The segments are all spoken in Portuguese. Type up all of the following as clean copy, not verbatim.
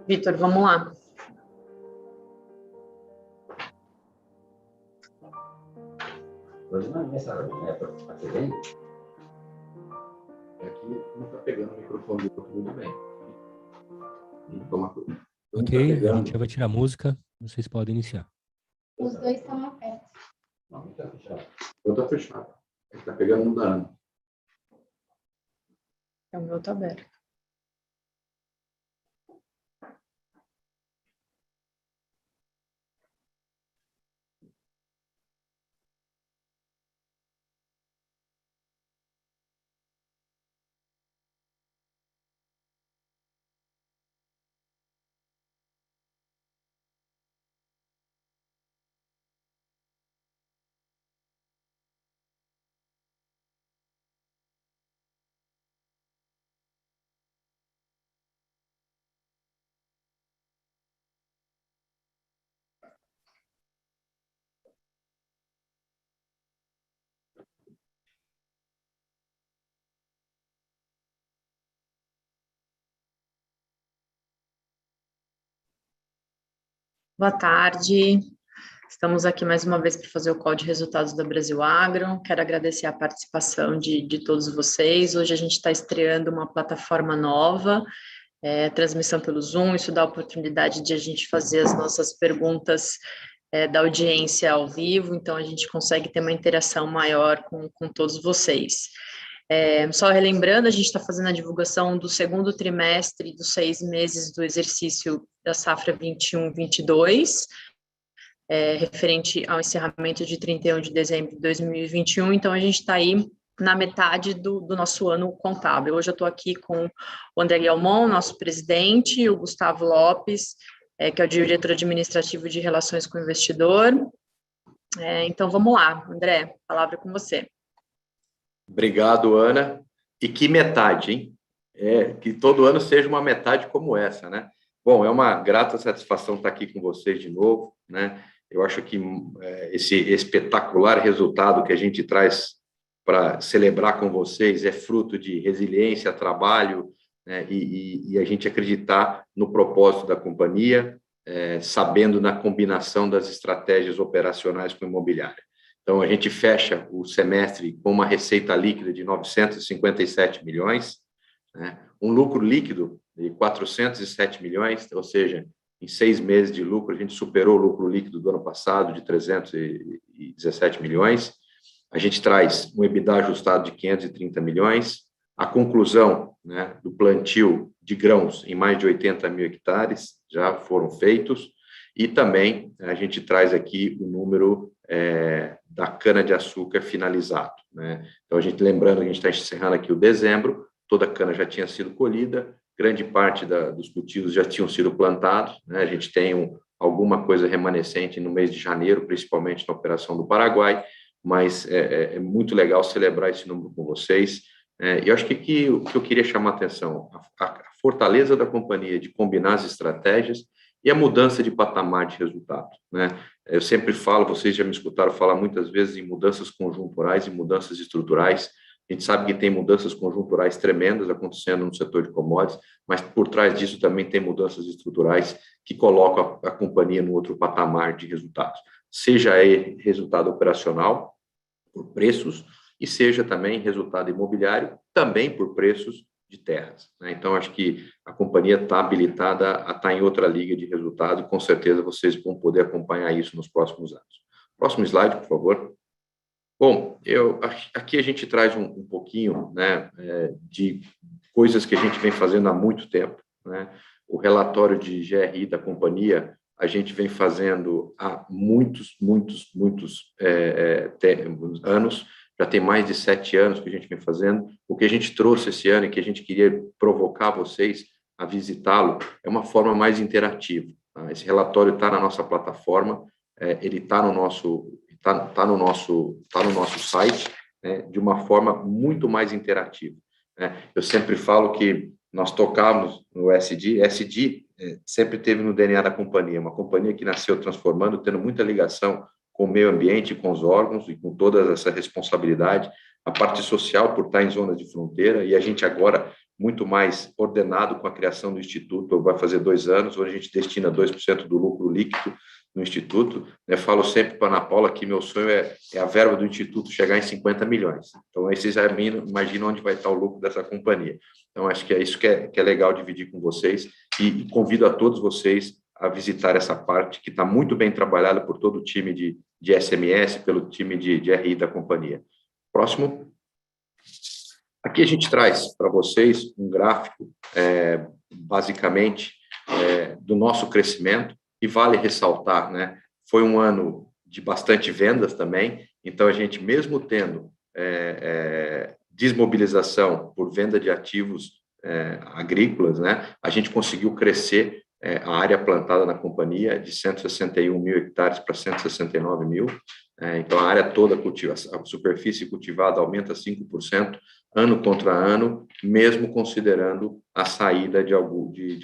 Vitor, vamos lá. Hoje não é nessa hora, né? Aqui bem? Aqui não está pegando o microfone do outro muito bem. Ok, a gente já vai tirar a música. Vocês podem iniciar. Os dois estão abertos. Não está fechado. Eu estou fechado. Ele está pegando no dano. O meu está aberto. Boa tarde, estamos aqui mais uma vez para fazer o call de resultados da Brasil Agro. Quero agradecer a participação de todos vocês. Hoje a gente está estreando uma plataforma nova, transmissão pelo Zoom. Isso dá a oportunidade de a gente fazer as nossas perguntas da audiência ao vivo, então a gente consegue ter uma interação maior com todos vocês. Só relembrando, a gente está fazendo a divulgação do segundo trimestre dos 6 meses do exercício da safra 21-22, referente ao encerramento de 31 de dezembro de 2021, então a gente está aí na metade do nosso ano contábil. Hoje eu estou aqui com o André Guilmon, nosso presidente, e o Gustavo Lopes, que é o diretor administrativo de Relações com o Investidor. Então vamos lá, André, a palavra é com você. Obrigado, Ana. E que metade, hein? Que todo ano seja uma metade como essa, né? Bom, é uma grata satisfação estar aqui com vocês de novo, né? Eu acho que esse espetacular resultado que a gente traz para celebrar com vocês é fruto de resiliência, trabalho, né? E a gente acreditar no propósito da companhia, sabendo na combinação das estratégias operacionais com a imobiliária. Então, a gente fecha o semestre com uma receita líquida de 957 milhões, né? Um lucro líquido de 407 milhões, ou seja, em 6 meses de lucro, a gente superou o lucro líquido do ano passado de 317 milhões. A gente traz um EBITDA ajustado de 530 milhões, a conclusão, né, do plantio de grãos em mais de 80 mil hectares já foram feitos, e também a gente traz aqui o número da cana-de-açúcar finalizado, né? Então, lembrando que a gente está encerrando aqui o dezembro, toda a cana já tinha sido colhida, grande parte dos cultivos já tinham sido plantados, né? A gente tem alguma coisa remanescente no mês de janeiro, principalmente na operação do Paraguai, mas é muito legal celebrar esse número com vocês. E eu acho que o que eu queria chamar a atenção, a fortaleza da companhia de combinar as estratégias e a mudança de patamar de resultado, né? Eu sempre falo, vocês já me escutaram falar muitas vezes em mudanças conjunturais e mudanças estruturais. A gente sabe que tem mudanças conjunturais tremendas acontecendo no setor de commodities, mas por trás disso também tem mudanças estruturais que colocam a companhia no outro patamar de resultados. Seja resultado operacional, por preços, e seja também resultado imobiliário, também por preços de terras, né? Então, acho que a companhia está habilitada a estar em outra liga de resultado e, com certeza, vocês vão poder acompanhar isso nos próximos anos. Próximo slide, por favor. Bom, aqui a gente traz um pouquinho, né, de coisas que a gente vem fazendo há muito tempo, né? O relatório de GRI da companhia, a gente vem fazendo há muitos anos, já tem mais de 7 anos que a gente vem fazendo. O que a gente trouxe esse ano e que a gente queria provocar vocês a visitá-lo é uma forma mais interativa, tá? Esse relatório está na nossa plataforma, ele está no nosso site, né, de uma forma muito mais interativa, né? Eu sempre falo que nós tocamos no SD sempre teve no DNA da companhia, uma companhia que nasceu transformando, tendo muita ligação com o meio ambiente, com os órgãos e com toda essa responsabilidade, a parte social por estar em zonas de fronteira, e a gente agora muito mais ordenado com a criação do Instituto, vai fazer 2 anos, onde a gente destina 2% do lucro líquido no Instituto. Eu falo sempre para a Ana Paula que meu sonho é a verba do Instituto chegar em 50 milhões. Então, aí vocês imaginam onde vai estar o lucro dessa companhia. Então, acho que é isso que é legal dividir com vocês e convido a todos vocês a visitar essa parte que está muito bem trabalhada por todo o time de SMS, pelo time de RI da companhia. Próximo. Aqui a gente traz para vocês um gráfico, basicamente, do nosso crescimento, e vale ressaltar, né, foi um ano de bastante vendas também, então a gente, mesmo tendo desmobilização por venda de ativos agrícolas, né, a gente conseguiu crescer a área plantada na companhia de 161 mil hectares para 169 mil, então a área toda a superfície cultivada aumenta 5% ano contra ano, mesmo considerando a saída de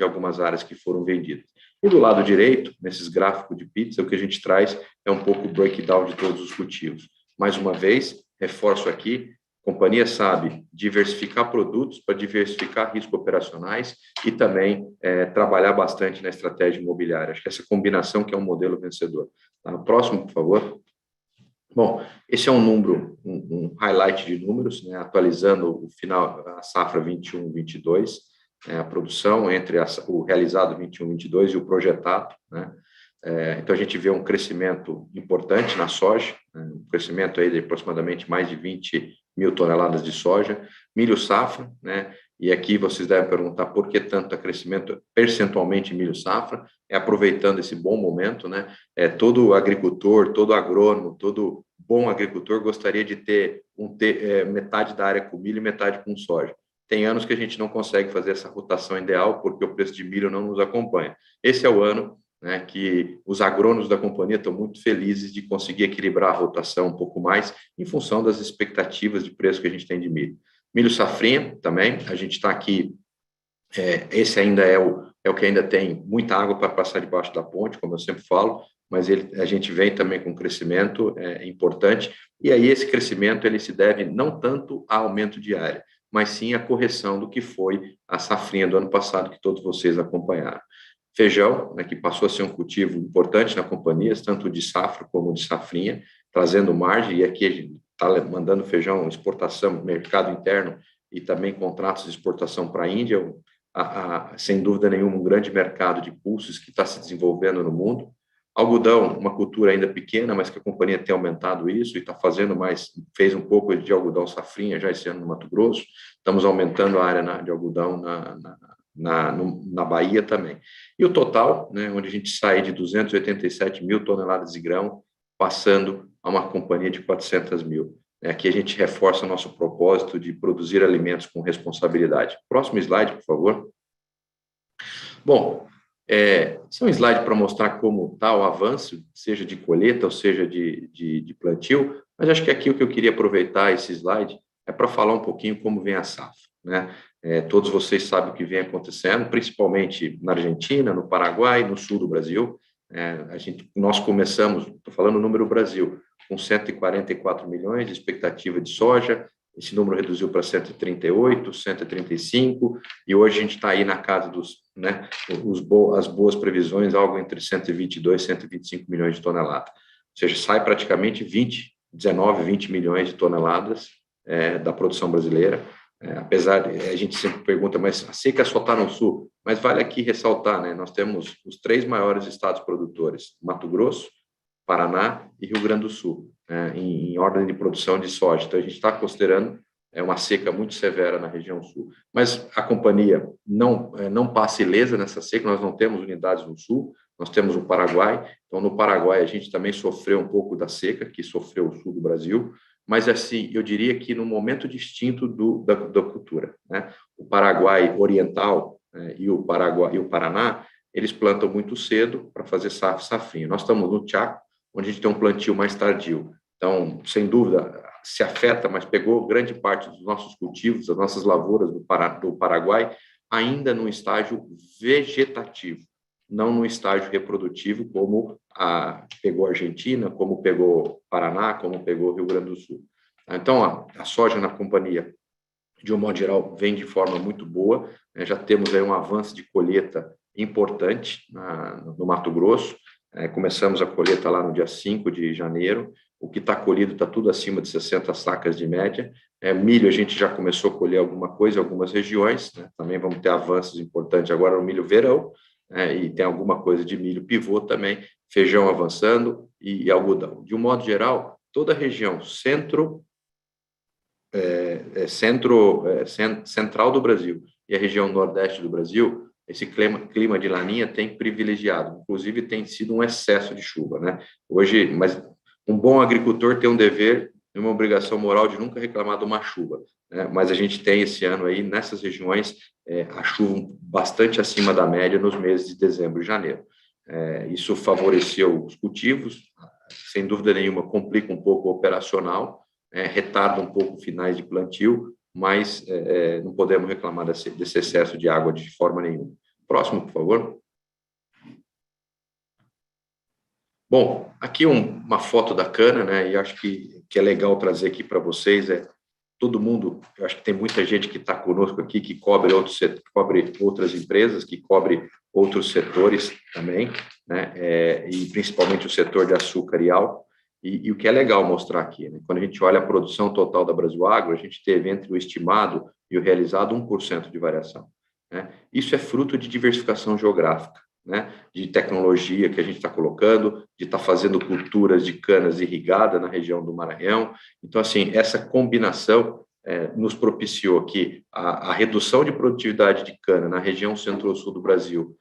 algumas áreas que foram vendidas. E do lado direito, nesses gráficos de pizza, o que a gente traz é um pouco o breakdown de todos os cultivos. Mais uma vez, reforço aqui, a companhia sabe diversificar produtos para diversificar riscos operacionais e também trabalhar bastante na estratégia imobiliária. Acho que essa combinação que é um modelo vencedor. Tá? Próximo, por favor. Bom, esse é um número, um highlight de números, né, atualizando o final, a safra 21-22, a produção entre o realizado 21-22 e o projetado, né? Então, a gente vê um crescimento importante na soja, né, um crescimento aí de aproximadamente mais de 20 mil toneladas de soja, milho safra, né? E aqui vocês devem perguntar por que tanto crescimento percentualmente em milho safra, aproveitando esse bom momento, né? Todo agricultor, todo agrônomo, todo bom agricultor gostaria de ter metade da área com milho e metade com soja. Tem anos que a gente não consegue fazer essa rotação ideal porque o preço de milho não nos acompanha. Esse é o ano, né, que os agrônomos da companhia estão muito felizes de conseguir equilibrar a rotação um pouco mais em função das expectativas de preço que a gente tem de milho. Milho safrinha também, a gente está aqui, esse ainda é o que ainda tem muita água para passar debaixo da ponte, como eu sempre falo, mas a gente vem também com um crescimento importante, e aí esse crescimento ele se deve não tanto a aumento de área, mas sim a correção do que foi a safrinha do ano passado, que todos vocês acompanharam. Feijão, né, que passou a ser um cultivo importante na companhia, tanto de safra como de safrinha, trazendo margem, e aqui a gente está mandando feijão, exportação, mercado interno, e também contratos de exportação para a Índia, sem dúvida nenhuma, um grande mercado de pulses que está se desenvolvendo no mundo. Algodão, uma cultura ainda pequena, mas que a companhia tem aumentado isso e está fazendo mais, fez um pouco de algodão safrinha já esse ano no Mato Grosso, estamos aumentando a área de algodão na Bahia também. E o total, né, onde a gente sai de 287 mil toneladas de grão, passando a uma companhia de 400 mil. Aqui a gente reforça nosso propósito de produzir alimentos com responsabilidade. Próximo slide, por favor. Bom, esse é um slide para mostrar como está o avanço, seja de colheita ou seja de plantio, mas acho que aqui o que eu queria aproveitar esse slide é para falar um pouquinho como vem a safra, né? Todos vocês sabem o que vem acontecendo, principalmente na Argentina, no Paraguai, no sul do Brasil. Nós começamos, estou falando o número Brasil, com 144 milhões de expectativa de soja, esse número reduziu para 138, 135, e hoje a gente está aí na casa dos, né, as boas previsões, algo entre 122 e 125 milhões de toneladas. Ou seja, sai praticamente 19, 20 milhões de toneladas da produção brasileira. Apesar de a gente sempre pergunta, mas a seca só está no sul, mas vale aqui ressaltar, né? Nós temos os 3 maiores estados produtores, Mato Grosso, Paraná e Rio Grande do Sul, em ordem de produção de soja. Então, a gente está considerando uma seca muito severa na região sul. Mas a companhia não passa ilesa nessa seca, nós não temos unidades no sul, nós temos o Paraguai. Então, no Paraguai, a gente também sofreu um pouco da seca, que sofreu o sul do Brasil, mas, assim, eu diria que no momento distinto da cultura, né? O Paraguai oriental e o Paraná, eles plantam muito cedo para fazer safrinha. Nós estamos no Chaco, onde a gente tem um plantio mais tardio. Então, sem dúvida, se afeta, mas pegou grande parte dos nossos cultivos, das nossas lavouras do Paraguai, ainda no estágio vegetativo, não no estágio reprodutivo, como pegou a Argentina, como pegou Paraná, como pegou Rio Grande do Sul. Então, a soja na companhia de um modo geral, vem de forma muito boa, né? Já temos aí um avanço de colheita importante no Mato Grosso. Começamos a colheita lá no dia 5 de janeiro. O que está colhido está tudo acima de 60 sacas de média. Milho, a gente já começou a colher alguma coisa em algumas regiões, né? Também vamos ter avanços importantes agora no milho verão, e tem alguma coisa de milho pivô também, feijão avançando e algodão. De um modo geral, toda a região central do Brasil e a região nordeste do Brasil, esse clima de laninha tem privilegiado, inclusive tem sido um excesso de chuva, né? Hoje, mas um bom agricultor tem um dever e uma obrigação moral de nunca reclamar de uma chuva, né? Mas a gente tem esse ano aí, nessas regiões, a chuva bastante acima da média nos meses de dezembro e janeiro. Isso favoreceu os cultivos, sem dúvida nenhuma complica um pouco o operacional, retarda um pouco finais de plantio, mas não podemos reclamar desse excesso de água de forma nenhuma. Próximo, por favor. Bom, aqui uma foto da cana, né? E acho que é legal trazer aqui para vocês. Todo mundo, eu acho que tem muita gente que está conosco aqui que cobre outras empresas, que cobre outros setores também, né? E principalmente o setor de açúcar e álcool. E o que é legal mostrar aqui, né? Quando a gente olha a produção total da Brasil Agro, a gente teve entre o estimado e o realizado 1% de variação, né? Isso é fruto de diversificação geográfica, né? De tecnologia que a gente está colocando, de estar fazendo culturas de canas irrigada na região do Maranhão. Então, assim, essa combinação nos propiciou que a redução de produtividade de cana na região centro-sul do Brasil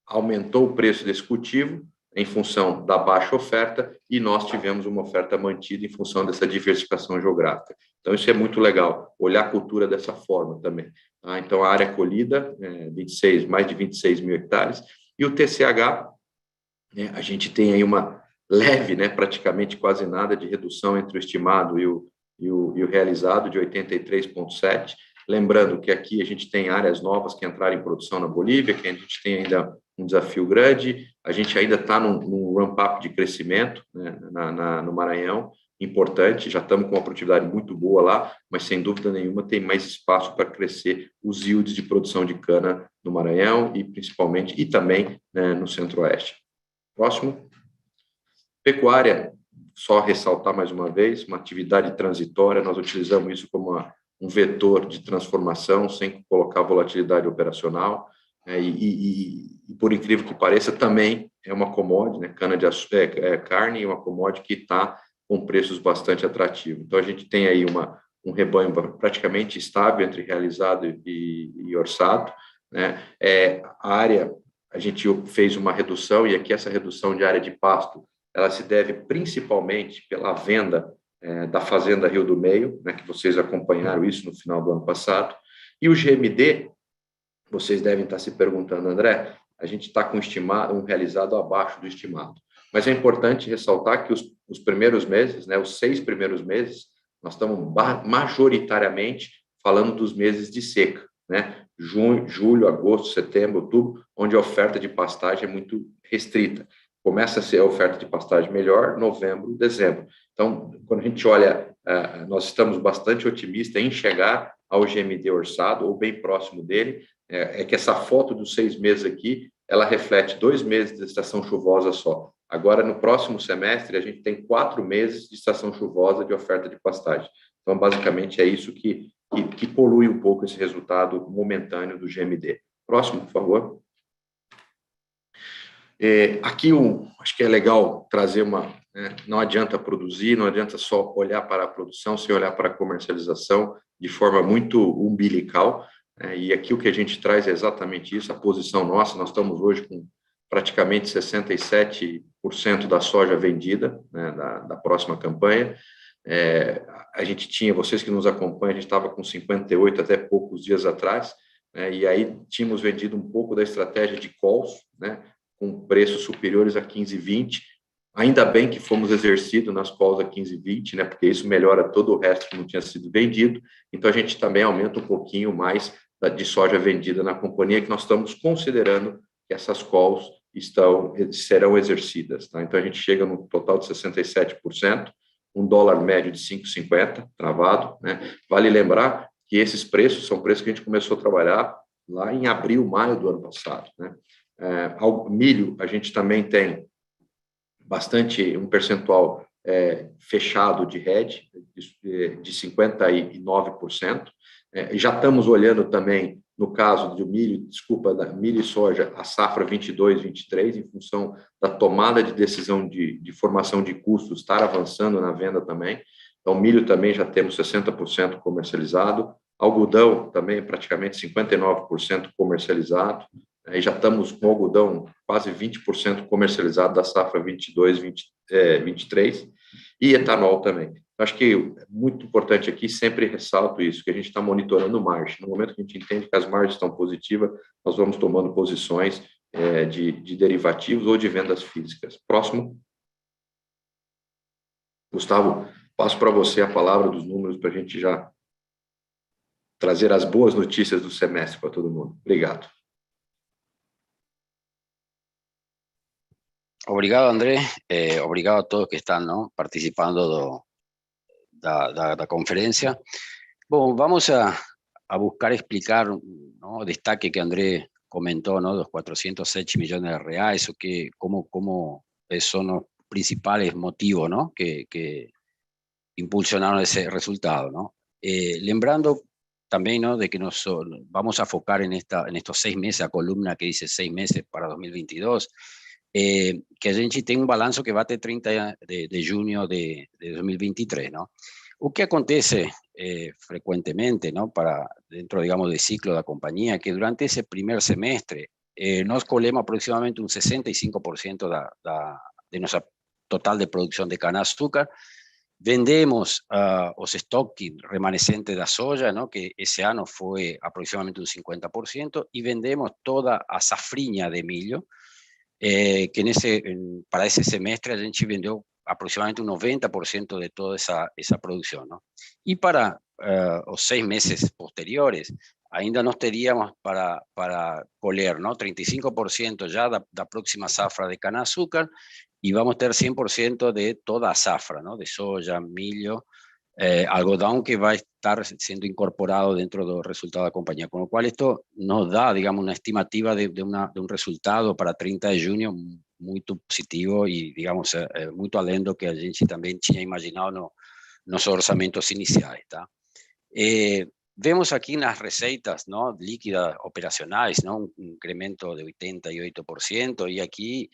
aumentou o preço desse cultivo em função da baixa oferta, e nós tivemos uma oferta mantida em função dessa diversificação geográfica. Então, isso é muito legal, olhar a cultura dessa forma também. Então, a área colhida, mais de 26 mil hectares, e o TCH, né, a gente tem aí uma leve, né, praticamente quase nada de redução entre o estimado e o realizado, de 83,7. Lembrando que aqui a gente tem áreas novas que entraram em produção na Bolívia, que a gente tem ainda um desafio grande, a gente ainda está num ramp-up de crescimento, né, no Maranhão, importante, já estamos com uma produtividade muito boa lá, mas sem dúvida nenhuma tem mais espaço para crescer os yields de produção de cana no Maranhão e principalmente, e também, né, no Centro-Oeste. Próximo. Pecuária, só ressaltar mais uma vez, uma atividade transitória, nós utilizamos isso como um vetor de transformação, sem colocar volatilidade operacional, e por incrível que pareça, também é uma commodity, né? Cana de carne é uma commodity que está com preços bastante atrativos. Então, a gente tem aí um rebanho praticamente estável entre realizado e orçado, né? A área, a gente fez uma redução, e aqui essa redução de área de pasto, ela se deve principalmente pela venda da Fazenda Rio do Meio, né, que vocês acompanharam isso no final do ano passado, e o GMD, vocês devem estar se perguntando, André, a gente está com um realizado abaixo do estimado, mas é importante ressaltar que os primeiros meses, né, os 6 primeiros meses, nós estamos majoritariamente falando dos meses de seca, né, junho, julho, agosto, setembro, outubro, onde a oferta de pastagem é muito restrita. Começa a ser a oferta de pastagem melhor, novembro, dezembro. Então, quando a gente olha, nós estamos bastante otimistas em chegar ao GMD orçado, ou bem próximo dele, que essa foto dos 6 meses aqui, ela reflete 2 meses de estação chuvosa só. Agora, no próximo semestre, a gente tem 4 meses de estação chuvosa de oferta de pastagem. Então, basicamente, é isso que polui um pouco esse resultado momentâneo do GMD. Próximo, por favor. Aqui, acho que é legal trazer não adianta produzir, não adianta só olhar para a produção, sem olhar para a comercialização de forma muito umbilical, e aqui o que a gente traz é exatamente isso, a posição nossa. Nós estamos hoje com praticamente 67% da soja vendida, né, da próxima campanha. A gente tinha, vocês que nos acompanham, a gente estava com 58 até poucos dias atrás, né, e aí tínhamos vendido um pouco da estratégia de calls, né, com preços superiores a 15,20. Ainda bem que fomos exercidos nas calls a 15,20, né, porque isso melhora todo o resto que não tinha sido vendido. Então, a gente também aumenta um pouquinho mais de soja vendida na companhia, que nós estamos considerando que essas calls serão exercidas. Tá? Então, a gente chega no total de 67%, um dólar médio de 5,50 travado, né? Vale lembrar que esses preços são preços que a gente começou a trabalhar lá em abril, maio do ano passado, né? Ao milho, a gente também tem um percentual fechado de hedge, de 59%. Já estamos olhando também, no caso do milho, da milho e soja, a safra 22, 23, em função da tomada de decisão de formação de custos, estar avançando na venda também. Então, milho também já temos 60% comercializado, algodão também praticamente 59% comercializado, e já estamos com algodão quase 20% comercializado da safra 22, 23, e etanol também. Acho que é muito importante aqui, sempre ressalto isso, que a gente está monitorando margem. No momento que a gente entende que as margens estão positivas, nós vamos tomando posições de derivativos ou de vendas físicas. Próximo. Gustavo, passo para você a palavra dos números para a gente já trazer as boas notícias do semestre para todo mundo. Obrigado. Obrigado, André. Obrigado a todos que están, ¿no?, participando da conferencia. Bom, vamos a buscar explicar, ¿no?, o destaque que André comentó, ¿no?, dos 407 millones de reais, o que, cómo son los principales motivos, ¿no?, que impulsionaron ese resultado, ¿no? Lembrando también, ¿no?, de que vamos a focar en estos 6 meses, a columna que dice 6 meses para 2022, que a gente tem balanço que vai até 30 de junho de 2023, ¿no? O que acontece frecuentemente, ¿no?, dentro, digamos, del ciclo da compañía, que durante ese primer semestre nós colhemos aproximadamente un 65% de nuestra total de producción de cana-açúcar, vendemos os stocking remanescentes da soja, ¿no?, que ese ano fue aproximadamente un 50%, y vendemos toda a safrinha de milho, que para ese semestre a gente vendió aproximadamente un 90% de toda esa producción, ¿no? Y para los 6 meses posteriores, ainda nos teríamos para colher, ¿no?, 35% ya da próxima safra de cana-açúcar, y vamos a tener 100% de toda a safra, ¿no?, de soja, milho, algodón, que va a estar siendo incorporado dentro del resultado de la compañía, con lo cual esto nos da, digamos, una estimativa de un resultado para 30 de junio muy positivo y, digamos, muy além do que a gente también tinha imaginado nos orçamentos iniciais, tá? Vemos aquí nas receitas, ¿no?, líquidas operacionais, ¿no?, un incremento de 88%, y aquí,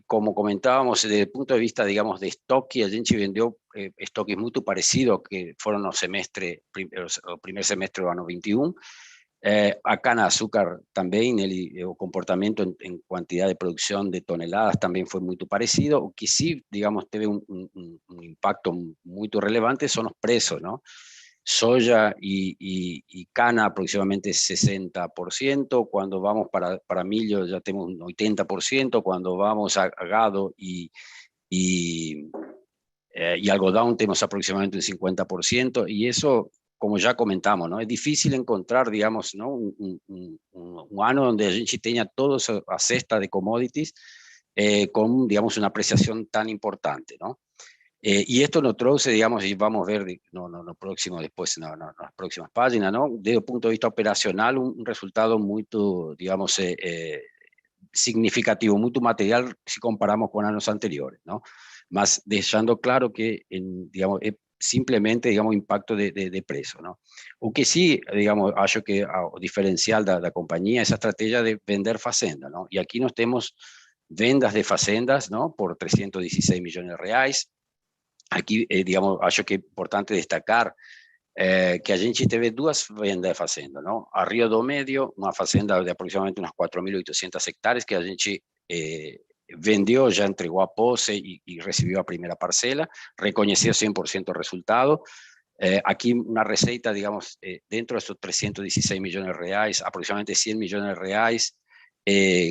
como comentábamos, desde el punto de vista, digamos, de estoque, a gente vendió estoques muy parecidos que fueron el primer semestre del año 21. A cana-açúcar también, el comportamiento en cantidad de producción de toneladas también fue muy parecido. O que sí, digamos, tuvo un impacto muy relevante son los precios, ¿no? Soja y cana aproximadamente 60%, cuando vamos para milho ya tenemos un 80%, cuando vamos a gado y algodón tenemos aproximadamente un 50%, y eso, como ya comentamos, ¿no?, es difícil encontrar, digamos, ¿no?, un año donde a gente tenga toda a cesta de commodities con, digamos, una apreciación tan importante, ¿no? Y esto nos trae, digamos, y vamos a ver no próximo, después, en las próximas páginas, ¿no?, desde el punto de vista operacional, un resultado muy, digamos, significativo, muy material si comparamos con años anteriores, ¿no? Mas dejando claro que, digamos, simplemente, digamos, impacto de precio, ¿no? O que sí, digamos, acho que a diferencial de la compañía, esa estrategia de vender fazenda, ¿no? Y aquí nos tenemos vendas de fazendas, ¿no?, por 316 millones de reais. Aquí, digamos, acho que es importante destacar que a gente teve duas vendas de fazenda, ¿no? A Rio do Medio, una fazenda de aproximadamente unas 4.800 hectáreas que a gente vendió, ya entregó a Pose y recibió a primera parcela, reconoció 100% el resultado. Aquí una receita, digamos, dentro de esos 316 millones de reais, aproximadamente 100 millones de reais,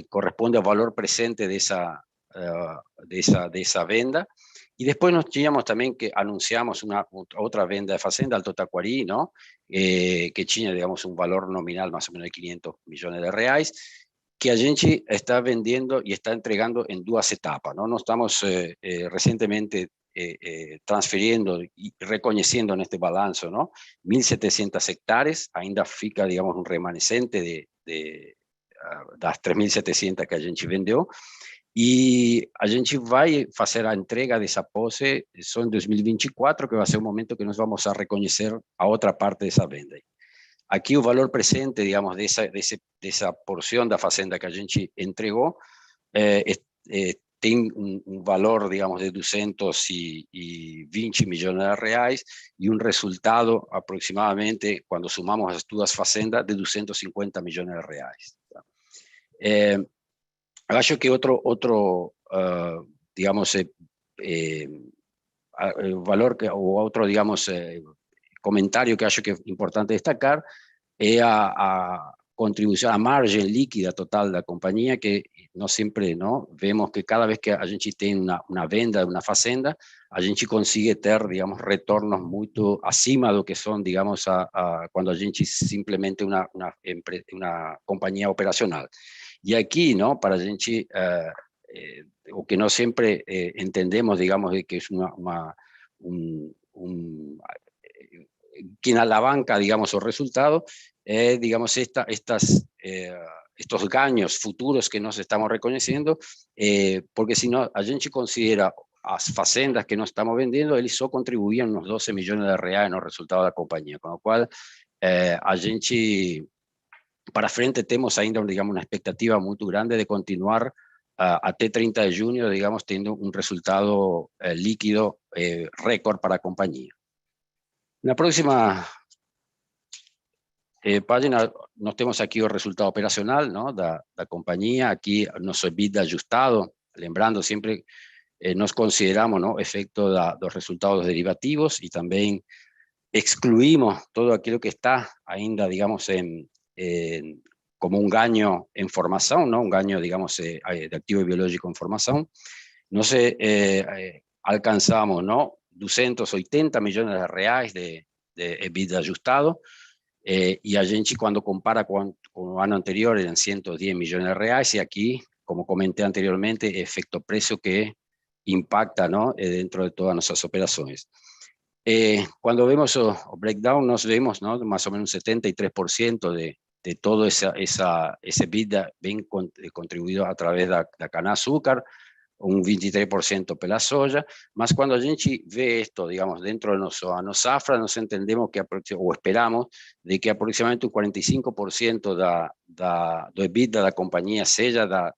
corresponde al valor presente de esa venda. Y después nos teníamos también que anunciamos otra venda de fazenda, Alto Taquari, ¿no?, que tenía, digamos, un valor nominal más o menos de 500 millones de reais, que a gente está vendiendo y está entregando en dos etapas, ¿no? Nos estamos recientemente transferindo e reconhecendo neste balanço, não? 1.700 hectares, ainda fica, digamos, um remanescente das 3.700 que a gente vendeu, e a gente vai fazer a entrega dessa posse só em 2024, que vai ser o momento que nós vamos a reconhecer a outra parte dessa venda. Aqui o valor presente, digamos, dessa porção da fazenda que a gente entregou, tem um valor, digamos, de 220 milhões de reais e um resultado aproximadamente, quando somamos as duas fazendas, de 250 milhões de reais. Tá? Acho que outro digamos, valor ou outro, digamos, comentário que acho que é importante destacar é a contribuição, a margem líquida total da companhia, que nós sempre vemos que cada vez que a gente tem uma venda de uma fazenda, a gente consegue ter, digamos, retornos muito acima do que são, digamos, quando a gente simplesmente uma companhia operacional. E aqui, para a gente, o que nós sempre entendemos, digamos, de que é quien alavanca, digamos, o resultado, digamos, estos ganhos futuros que nós estamos reconhecendo, porque se não, a gente considera as fazendas que nós estamos vendendo, eles só contribuíam uns 12 milhões de reais no resultado da companhia, com o qual a gente, para frente, temos ainda, digamos, uma expectativa muito grande de continuar até 30 de junho, digamos, tendo um resultado líquido récord para a companhia. Na próxima página, nós temos aqui o resultado operacional da companhia, aqui nosso EBITDA ajustado, lembrando sempre, nós consideramos efecto dos resultados derivativos e também excluímos todo aquilo que está ainda, digamos, como um ganho em formação, um ganho, digamos, de ativo biológico em formação. Nós alcançamos 280 milhões de reais de EBITDA ajustado, e a gente, quando compara com o ano anterior, eram 110 milhões de reais, e aqui, como comentei anteriormente, efecto preço que impacta dentro de todas nossas operações. Quando vemos o breakdown, nós vemos mais ou menos 73% de todo esse EBITDA bem contribuído a través da cana-açúcar, um 23% pela soja, mas quando a gente vê isto, digamos, dentro de nosso safra, nós entendemos que, ou esperamos, de que aproximadamente um 45% do EBITDA da companhia seja da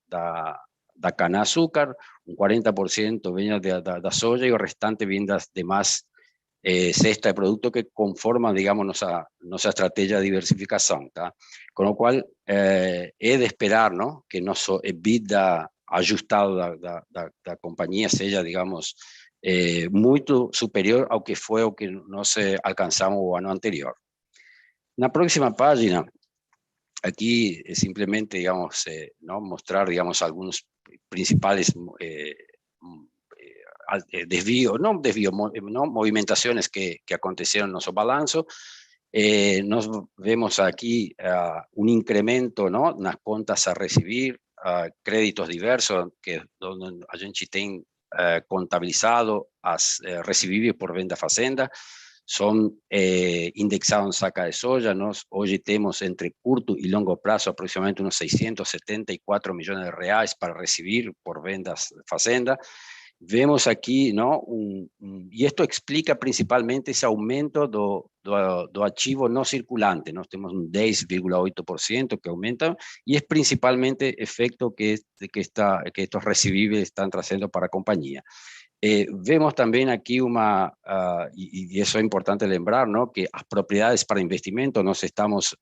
cana-açúcar, um 40% venha da soja e o restante venha das demais cesta de produtos que conforman, digamos, nossa estratégia de diversificação, tá? Com o qual é de esperar, que nosso EBITDA ajustado da companhia seja, digamos, muito superior ao que foi o que nós alcançamos o ano anterior. Na próxima página, aqui simplesmente, digamos, mostrar, digamos, alguns principais movimentaciones que aconteceram no nosso balanço. Nós vemos aqui um incremento nas contas a receber, créditos diversos, donde a gente tem contabilizado as recebíveis por venda fazenda, são indexados em saca de soja. Nós hoje temos entre curto e longo prazo aproximadamente uns 674 milhões de reais para receber por vendas fazenda. Vemos aqui, e isto explica principalmente esse aumento do ativo não circulante. Nós temos um 10,8% que aumenta, e é principalmente efeito que estes recebíveis estão trazendo para a companhia. Vemos também aqui e isso é importante lembrar, que as propriedades para investimento, nós estamos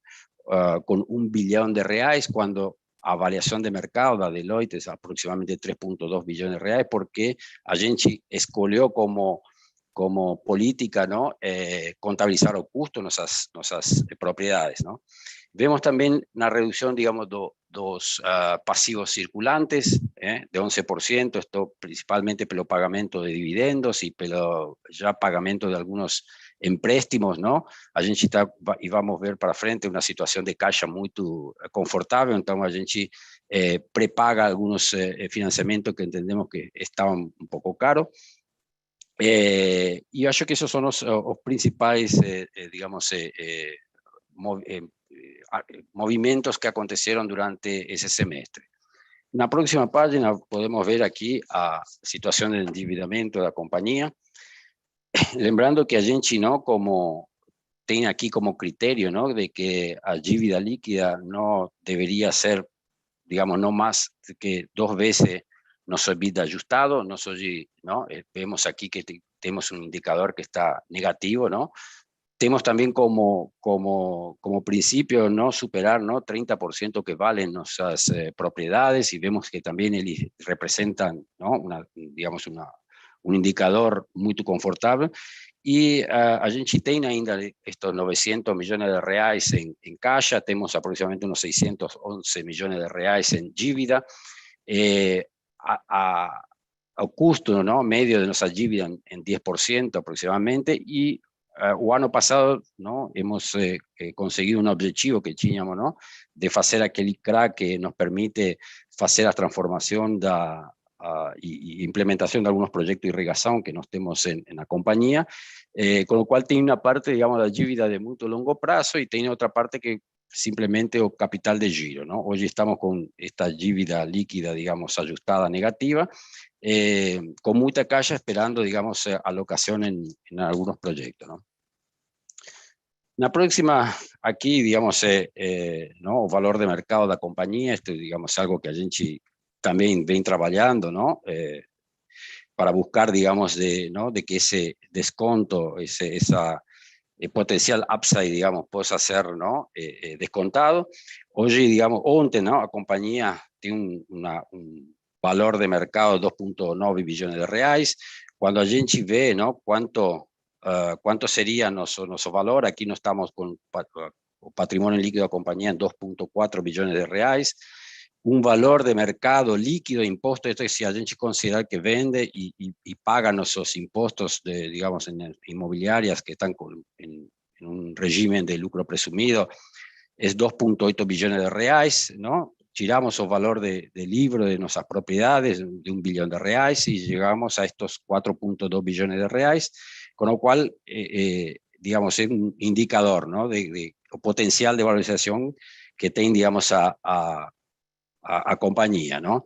com 1 bilhão de reais, quando a avaliação de mercado da Deloitte é aproximadamente 3,2 bilhões de reais, porque a gente escolheu como política contabilizar o custo nossas propriedades. Vemos também na redução, digamos, dos passivos circulantes, de 11%, esto principalmente pelo pagamento de dividendos e pelo já pagamento de alguns empréstimos, a gente está, e vamos ver para frente, uma situação de caixa muito confortável, então a gente prepaga alguns financiamentos que entendemos que estavam um pouco caros. E acho que esses são os principais, digamos, movimentos que aconteceram durante esse semestre. Na próxima página podemos ver aqui a situação de endividamento da companhia, lembrando que a gente, não, como tem aqui como critério, não, de que a dívida líquida não deveria ser, digamos, no más que 2 veces nosso EBITDA ajustado. Nós hoje, ¿no? Vemos aquí que tenemos un indicador que está negativo, ¿no? Tenemos también como principio no superar, ¿no? 30% que valen nuestras propiedades, y vemos que también representan, ¿no? Digamos, un indicador muy confortable. E a gente tem ainda estos 900 millones de reais en caixa, tenemos aproximadamente unos 611 millones de reais en dívida, ao custo, ¿no? Medio de nuestra dívida en 10% aproximadamente, y o ano passado, ¿no? Hemos conseguido un objetivo que teníamos, ¿no? De hacer aquel crack que nos permite hacer la transformación y implementación de algunos proyectos de irrigación que nos tenemos en la compañía, con lo cual tiene una parte, digamos, de dívida de muy largo plazo y tiene otra parte que simplemente o capital de giro, ¿no? Hoy estamos con esta dívida líquida, digamos, ajustada negativa, con mucha caja esperando, digamos, alocación en algunos proyectos, ¿no? La próxima, aquí, digamos, ¿no? O valor de mercado de la compañía, esto, digamos, algo que a gente también viene trabajando, ¿no? Para buscar, digamos, ¿no? De que ese desconto, esa potencial upside, digamos, pueda ser, ¿no? Descontado. Hoy, digamos, ontem, ¿no? La compañía tiene un valor de mercado de 2,9 billones de reais. Cuando a gente ve, ¿no? Cuánto sería nuestro valor, aquí no estamos con o patrimonio líquido de compañía en 2,4 billones de reais. Un valor de mercado líquido, impuesto, esto es si a gente considera que vende y paga nuestros impuestos, digamos, en inmobiliarias que están en un régimen de lucro presumido, es 2,8 billones de reais, ¿no? Tiramos el valor de libro de nuestras propiedades de 1 billón de reais y llegamos a estos 4,2 billones de reais, con lo cual, digamos, es un indicador, ¿no? de potencial de valorización que tiene, digamos, a compañía, ¿no?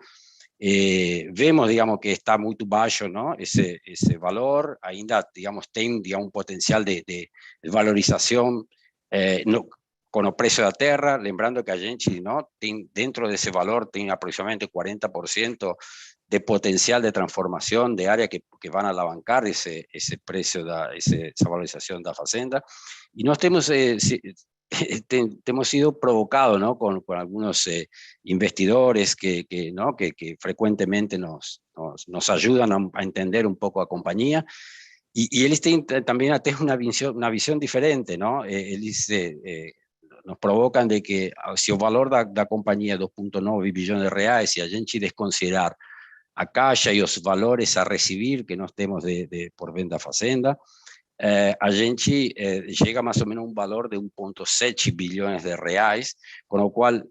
Vemos, digamos, que está muy bajo, ¿no? Ese valor, ainda, digamos, tiene, digamos, un potencial de valorización no, con el precio de la tierra, lembrando que a gente, ¿no? Dentro de ese valor tiene aproximadamente 40% de potencial de transformación de área que van a alavancar ese precio, esa valorización de la fazenda. Y nos tenemos hemos sido provocados, ¿no? con algunos investidores ¿no? que frecuentemente nos ayudan a entender un poco a compañía, y él también tiene una visión diferente, ¿no? Él dice, nos provocan de que si el valor de la compañía es 2,9 billones de reais y a gente desconsiderar a caixa y los valores a recibir que nos tenemos por venda fazenda, a gente llega más o menos a un valor de 1,7 billones de reais, con lo cual,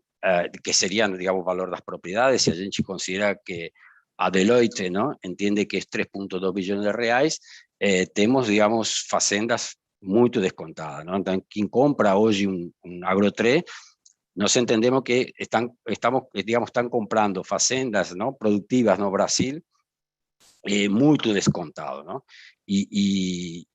que serían, digamos, valor de las propiedades, si a gente considera que a Deloitte, ¿no? Entiende que es 3,2 billones de reais, tenemos, digamos, facendas muy descontadas, ¿no? Entonces, quien compra hoy un Agro3, nos entendemos que estamos, digamos, están comprando facendas, ¿no? Productivas no Brasil, muy descontado, ¿no? Y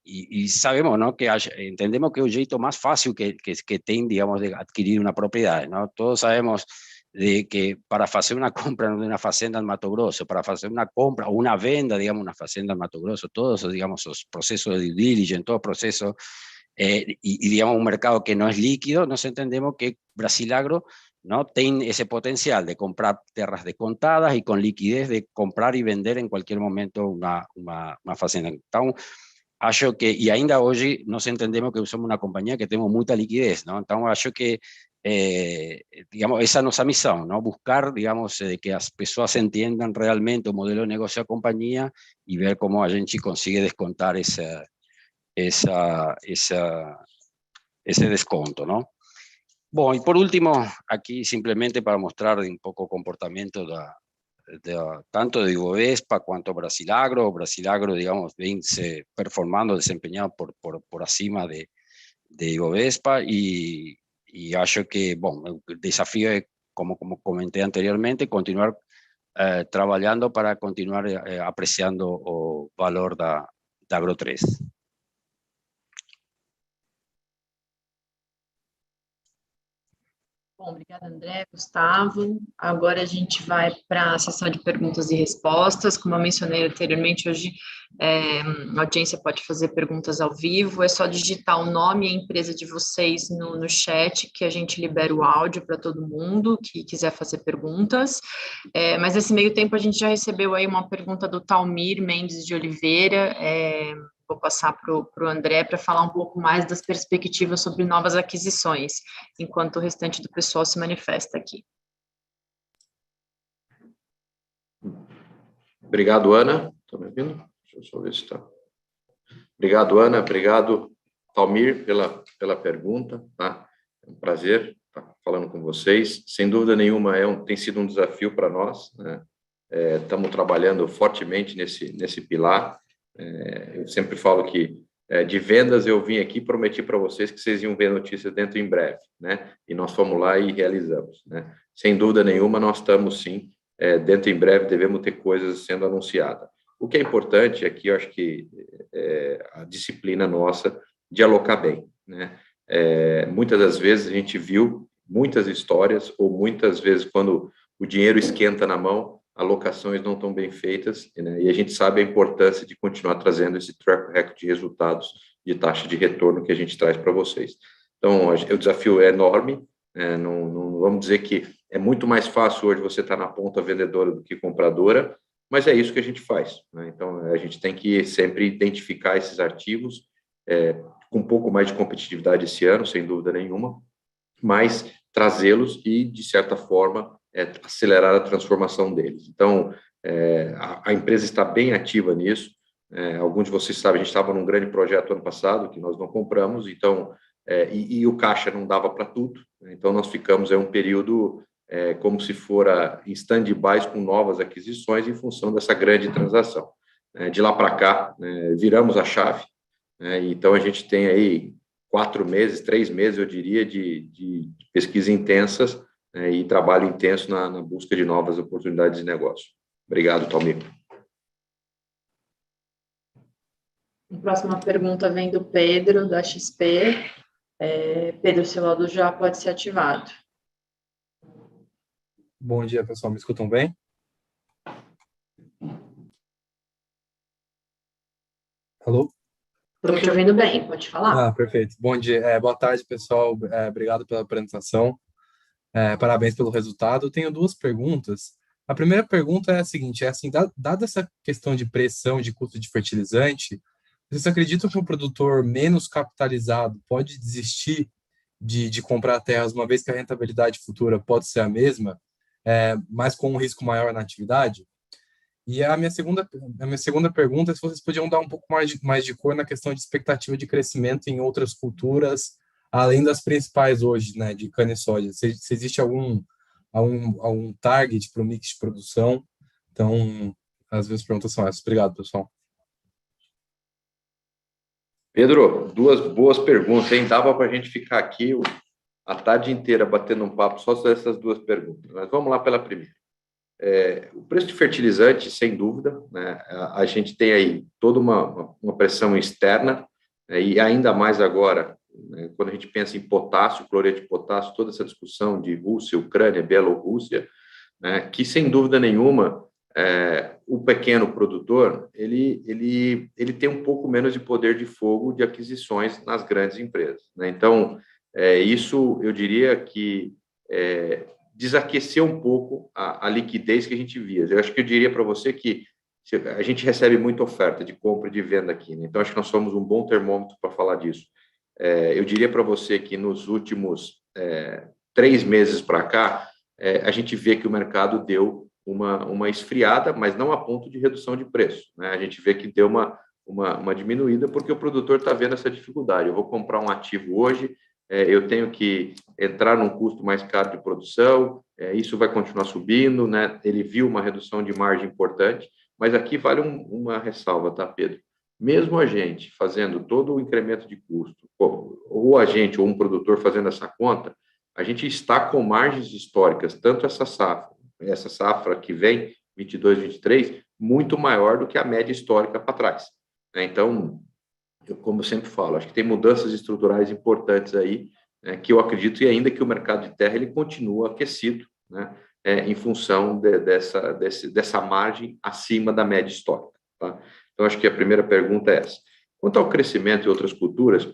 sabemos, ¿no? Que entendemos que es el jeito más fácil que tienen, digamos, de adquirir una propiedad, ¿no? Todos sabemos de que para hacer una compra de una fazenda en Mato Grosso, para hacer una compra o una venda, digamos, una fazenda en Mato Grosso, todos, digamos, los procesos de due diligence, todo proceso, y digamos, un mercado que no es líquido, nos entendemos que Brasilagro, ¿no? Tiene ese potencial de comprar tierras descontadas y con liquidez de comprar y vender en cualquier momento una fazenda. Entonces, acho que, y ainda hoy nos entendemos que somos una compañía que tenemos mucha liquidez, ¿no? Entonces, acho que, digamos, esa es nuestra misión, ¿no? Buscar, digamos, que las personas entiendan realmente el modelo de negocio de la compañía y ver cómo a gente consigue descontar ese desconto, ¿no? Bueno, y por último, aquí simplemente para mostrar un poco el comportamiento tanto de Ibovespa cuanto Brasilagro. Brasilagro, digamos, vem se performando, desempeñado por acima de Ibovespa, y acho que, bom, el desafío es, como comenté anteriormente, continuar trabajando para continuar apreciando o valor da Agro 3. Bom, obrigada, André, Gustavo. Agora a gente vai para a sessão de perguntas e respostas. Como eu mencionei anteriormente, hoje a audiência pode fazer perguntas ao vivo. É só digitar o nome e a empresa de vocês no chat, que a gente libera o áudio para todo mundo que quiser fazer perguntas. Mas nesse meio tempo a gente já recebeu aí uma pergunta do Talmir Mendes de Oliveira. Vou passar para o André para falar um pouco mais das perspectivas sobre novas aquisições, enquanto o restante do pessoal se manifesta aqui. Obrigado, Ana. Estão me ouvindo? Deixa eu só ver se está. Obrigado, Ana. Obrigado, Talmir, pela pergunta. Tá? É um prazer estar falando com vocês. Sem dúvida nenhuma, tem sido um desafio para nós, né? Estamos trabalhando fortemente nesse pilar. Eu sempre falo que de vendas eu vim aqui, prometi para vocês que vocês iam ver notícias dentro em breve, né? E nós fomos lá e realizamos, né? Sem dúvida nenhuma, nós estamos sim, dentro em breve devemos ter coisas sendo anunciadas. O que é importante aqui, eu acho que a disciplina nossa de alocar bem, né? Muitas das vezes a gente viu muitas histórias, ou muitas vezes quando o dinheiro esquenta na mão, alocações não estão bem feitas, né? E a gente sabe a importância de continuar trazendo esse track record de resultados, de taxa de retorno que a gente traz para vocês. Então, o desafio é enorme, não vamos dizer que é muito mais fácil hoje você estar na ponta vendedora do que compradora, mas é isso que a gente faz, né? Então, a gente tem que sempre identificar esses ativos com um pouco mais de competitividade esse ano, sem dúvida nenhuma, mas trazê-los e, de certa forma, acelerar a transformação deles. Então, a empresa está bem ativa nisso. Alguns de vocês sabem, a gente estava num grande projeto ano passado, que nós não compramos, então, e o caixa não dava para tudo, né? Então, nós ficamos um período como se fora em stand-by com novas aquisições em função dessa grande transação. De lá para cá, viramos a chave, então a gente tem aí 4 meses, 3 meses, eu diria, de pesquisa intensas, e trabalho intenso na busca de novas oportunidades de negócio. Obrigado, Talmir. A próxima pergunta vem do Pedro, da XP. Pedro, seu áudio já pode ser ativado. Bom dia, pessoal. Me escutam bem? Alô? Estou te ouvindo bem, pode falar. Perfeito. Bom dia. Boa tarde, pessoal. Obrigado pela apresentação. Parabéns pelo resultado. Eu tenho 2 perguntas. A primeira pergunta é a seguinte, assim, dada essa questão de pressão de custo de fertilizante, vocês acreditam que o produtor menos capitalizado pode desistir de comprar terras, uma vez que a rentabilidade futura pode ser a mesma, mas com um risco maior na atividade? E a minha segunda pergunta é se vocês podiam dar um pouco mais de cor na questão de expectativa de crescimento em outras culturas, além das principais hoje, né, de cana e soja. Se existe algum target para o mix de produção? Então, as minhas perguntas são essas. Obrigado, pessoal. Pedro, 2 boas perguntas, hein? Dava para a gente ficar aqui a tarde inteira batendo um papo só sobre essas 2 perguntas. Mas vamos lá pela primeira. O preço de fertilizante, sem dúvida, né? A gente tem aí toda uma pressão externa, e ainda mais agora, né, quando a gente pensa em potássio, cloreto de potássio, toda essa discussão de Rússia, Ucrânia, Bielorrússia, né, que sem dúvida nenhuma o pequeno produtor ele tem um pouco menos de poder de fogo de aquisições nas grandes empresas, né? Então, isso eu diria que desaqueceu um pouco a liquidez que a gente via. Eu acho que eu diria para você que a gente recebe muita oferta de compra e de venda aqui, né? Então acho que nós somos um bom termômetro para falar disso. Eu diria para você que nos últimos 3 meses para cá, a gente vê que o mercado deu uma esfriada, mas não a ponto de redução de preço, né? A gente vê que deu uma diminuída porque o produtor está vendo essa dificuldade. Eu vou comprar um ativo hoje, eu tenho que entrar num custo mais caro de produção, isso vai continuar subindo, né? Ele viu uma redução de margem importante, mas aqui vale uma ressalva, tá, Pedro? Mesmo a gente fazendo todo o incremento de custo, ou a gente, ou um produtor fazendo essa conta, a gente está com margens históricas, tanto essa safra que vem, 22, 23, muito maior do que a média histórica para trás, né? Então, como eu sempre falo, acho que tem mudanças estruturais importantes aí, né, que eu acredito, e ainda que o mercado de terra ele continua aquecido, né, em função dessa margem acima da média histórica. Tá? Então, acho que a primeira pergunta é essa. Quanto ao crescimento em outras culturas,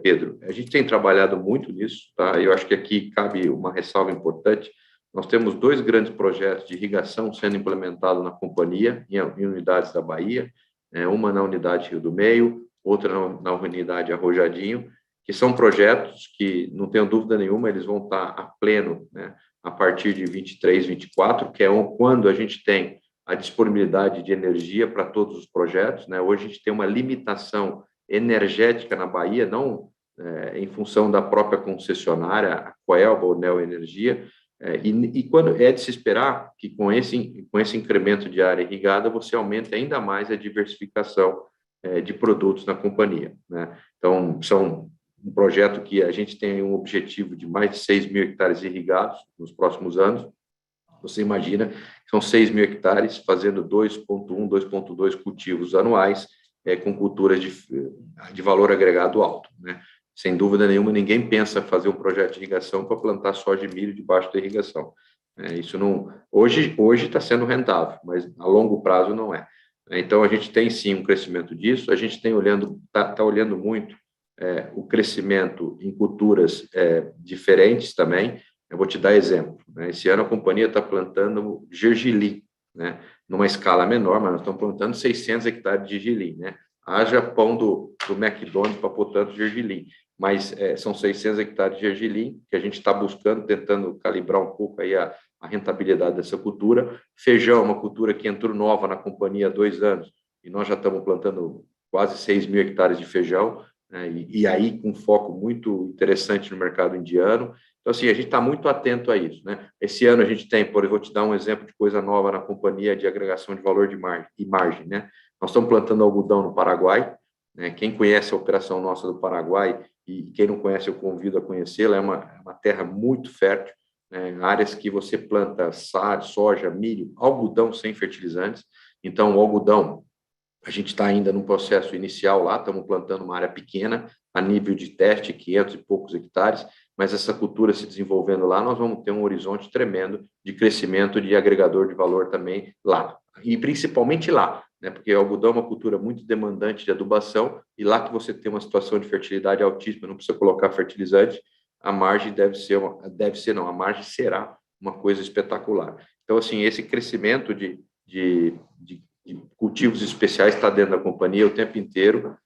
Pedro, a gente tem trabalhado muito nisso, tá? Eu acho que aqui cabe uma ressalva importante. Nós temos 2 grandes projetos de irrigação sendo implementados na companhia, em unidades da Bahia, uma na unidade Rio do Meio, outra na unidade Arrojadinho, que são projetos que, não tenho dúvida nenhuma, eles vão estar a pleno, né, a partir de 23, 24, que é quando a gente tem a disponibilidade de energia para todos os projetos, né? Hoje a gente tem uma limitação energética na Bahia, não em função da própria concessionária, a Coelba ou Neoenergia, e quando é de se esperar que com esse incremento de área irrigada você aumente ainda mais a diversificação de produtos na companhia, né? Então, são um projeto que a gente tem um objetivo de mais de 6 mil hectares irrigados nos próximos anos. Você imagina que são 6 mil hectares fazendo 2,1, 2,2 cultivos anuais, com culturas de valor agregado alto, né? Sem dúvida nenhuma, ninguém pensa fazer um projeto de irrigação para plantar soja de milho debaixo da irrigação. Isso não... Hoje está sendo rentável, mas a longo prazo não é. Então, a gente tem, sim, um crescimento disso. A gente está olhando muito o crescimento em culturas diferentes também. Eu vou te dar exemplo, né? Esse ano a companhia está plantando gergelim, né? Numa escala menor, mas nós estamos plantando 600 hectares de gergelim, né? Haja pão do McDonald's para pôr tanto gergelim, mas são 600 hectares de gergelim que a gente está buscando, tentando calibrar um pouco aí a rentabilidade dessa cultura. Feijão, uma cultura que entrou nova na companhia há 2 anos, e nós já estamos plantando quase 6 mil hectares de feijão, né? E aí com foco muito interessante no mercado indiano. Então, assim, a gente está muito atento a isso, né? Esse ano a gente tem, vou te dar um exemplo de coisa nova na companhia de agregação de valor de margem, né? Nós estamos plantando algodão no Paraguai, né? Quem conhece a operação nossa do Paraguai, e quem não conhece, eu convido a conhecê-la, é uma terra muito fértil, né? Áreas que você planta soja, milho, algodão sem fertilizantes. Então, o algodão, a gente está ainda no processo inicial lá, estamos plantando uma área pequena, a nível de teste, 500 e poucos hectares, mas essa cultura se desenvolvendo lá, nós vamos ter um horizonte tremendo de crescimento de agregador de valor também lá, e principalmente lá, né? Porque o algodão é uma cultura muito demandante de adubação, e lá que você tem uma situação de fertilidade altíssima, não precisa colocar fertilizante, a margem a margem será uma coisa espetacular. Então, assim, esse crescimento de cultivos especiais está dentro da companhia o tempo inteiro,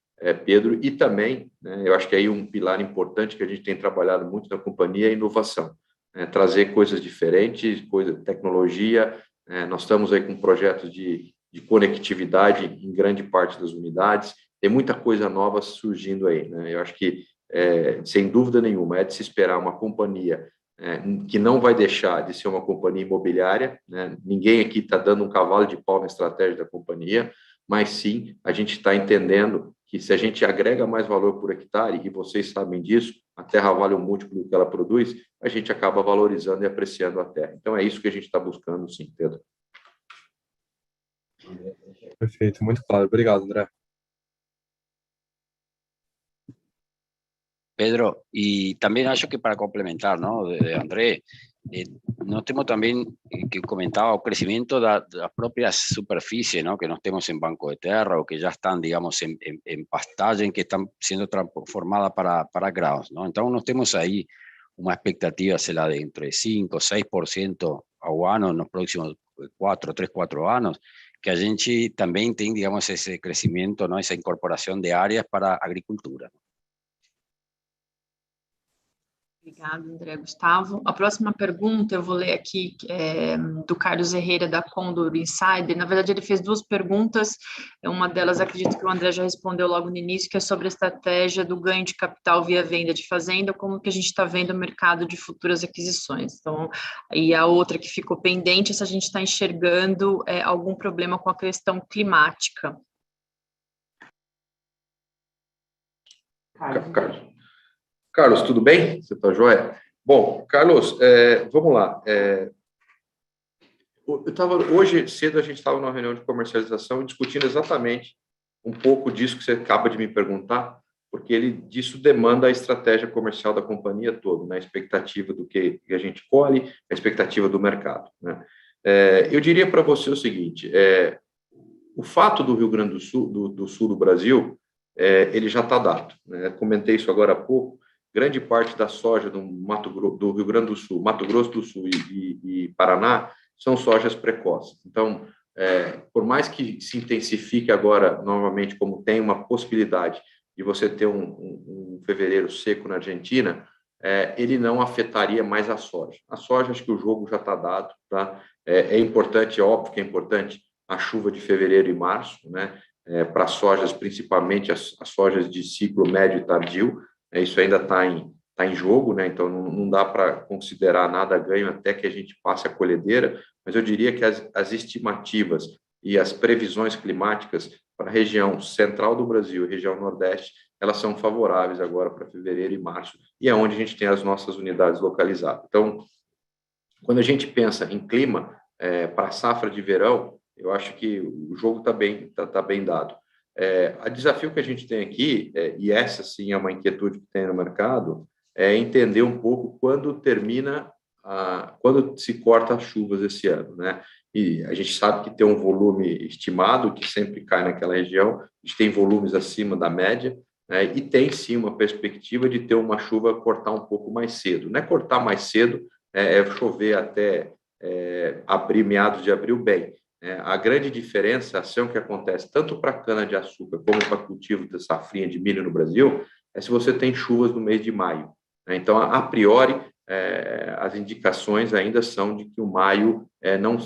Pedro, e também, né, eu acho que aí um pilar importante que a gente tem trabalhado muito na companhia é a inovação, né, trazer coisas diferentes, tecnologia. Nós estamos aí com projetos de conectividade em grande parte das unidades, tem muita coisa nova surgindo aí, né? Eu acho que, sem dúvida nenhuma, é de se esperar uma companhia que não vai deixar de ser uma companhia imobiliária, né? Ninguém aqui está dando um cavalo de pau na estratégia da companhia, mas sim, a gente está entendendo que se a gente agrega mais valor por hectare, e vocês sabem disso, a terra vale um múltiplo do que ela produz, a gente acaba valorizando e apreciando a terra. Então, é isso que a gente está buscando, sim, Pedro. Perfeito, muito claro. Obrigado, André. Pedro, y también acho que para complementar, ¿no? De André, nós temos também, que comentava, o crescimento das próprias superfícies, ¿no? Que nós temos em banco de terra ou que já estão, digamos, em pastagem que estão sendo transformadas para grãos, ¿no? Então, nós temos aí uma expectativa, sei lá, de entre 5% 6% ao ano nos próximos 3, 4 anos, que a gente também tem, digamos, esse crescimento, ¿no? Essa incorporação de áreas para a agricultura. Obrigada, André Gustavo. A próxima pergunta eu vou ler aqui, do Carlos Herrera, da Condor Insider. Na verdade, ele fez duas perguntas. Uma delas, acredito que o André já respondeu logo no início, que é sobre a estratégia do ganho de capital via venda de fazenda, como que a gente está vendo o mercado de futuras aquisições. Então, e a outra que ficou pendente é se a gente está enxergando algum problema com a questão climática. Carlos, tudo bem? Você está joia? Bom, Carlos, vamos lá. Hoje cedo a gente estava numa reunião de comercialização discutindo exatamente um pouco disso que você acaba de me perguntar, porque disso demanda a estratégia comercial da companhia toda, né? A expectativa do que a gente colhe, a expectativa do mercado, né? Eu diria para você o seguinte, o fato do Rio Grande do Sul do Brasil, ele já está dado, né? Comentei isso agora há pouco. Grande parte da soja do Rio Grande do Sul, Mato Grosso do Sul e Paraná são sojas precoces. Então, por mais que se intensifique agora, novamente, como tem uma possibilidade de você ter um fevereiro seco na Argentina, ele não afetaria mais a soja. A soja, acho que o jogo já está dado, tá? É importante, é óbvio que é importante a chuva de fevereiro e março, né? Para sojas, principalmente as sojas de ciclo médio e tardio, isso ainda está em jogo, né? Então não dá para considerar nada ganho até que a gente passe a colhedeira, mas eu diria que as estimativas e as previsões climáticas para a região central do Brasil e região nordeste, elas são favoráveis agora para fevereiro e março, e é onde a gente tem as nossas unidades localizadas. Então, quando a gente pensa em clima para a safra de verão, eu acho que o jogo está bem dado. O desafio que a gente tem aqui, e essa sim é uma inquietude que tem no mercado, é entender um pouco quando se corta as chuvas esse ano, né? E a gente sabe que tem um volume estimado que sempre cai naquela região, a gente tem volumes acima da média, né? E tem sim uma perspectiva de ter uma chuva cortar um pouco mais cedo. Não é cortar mais cedo, chover até meados de abril bem. A grande diferencia, a ação que acontece tanto para cana-de-açúcar como para cultivo de safrinha de milho no Brasil, é se você tem chuvas no mês de maio. Então, a priori, as indicações ainda são de que o maio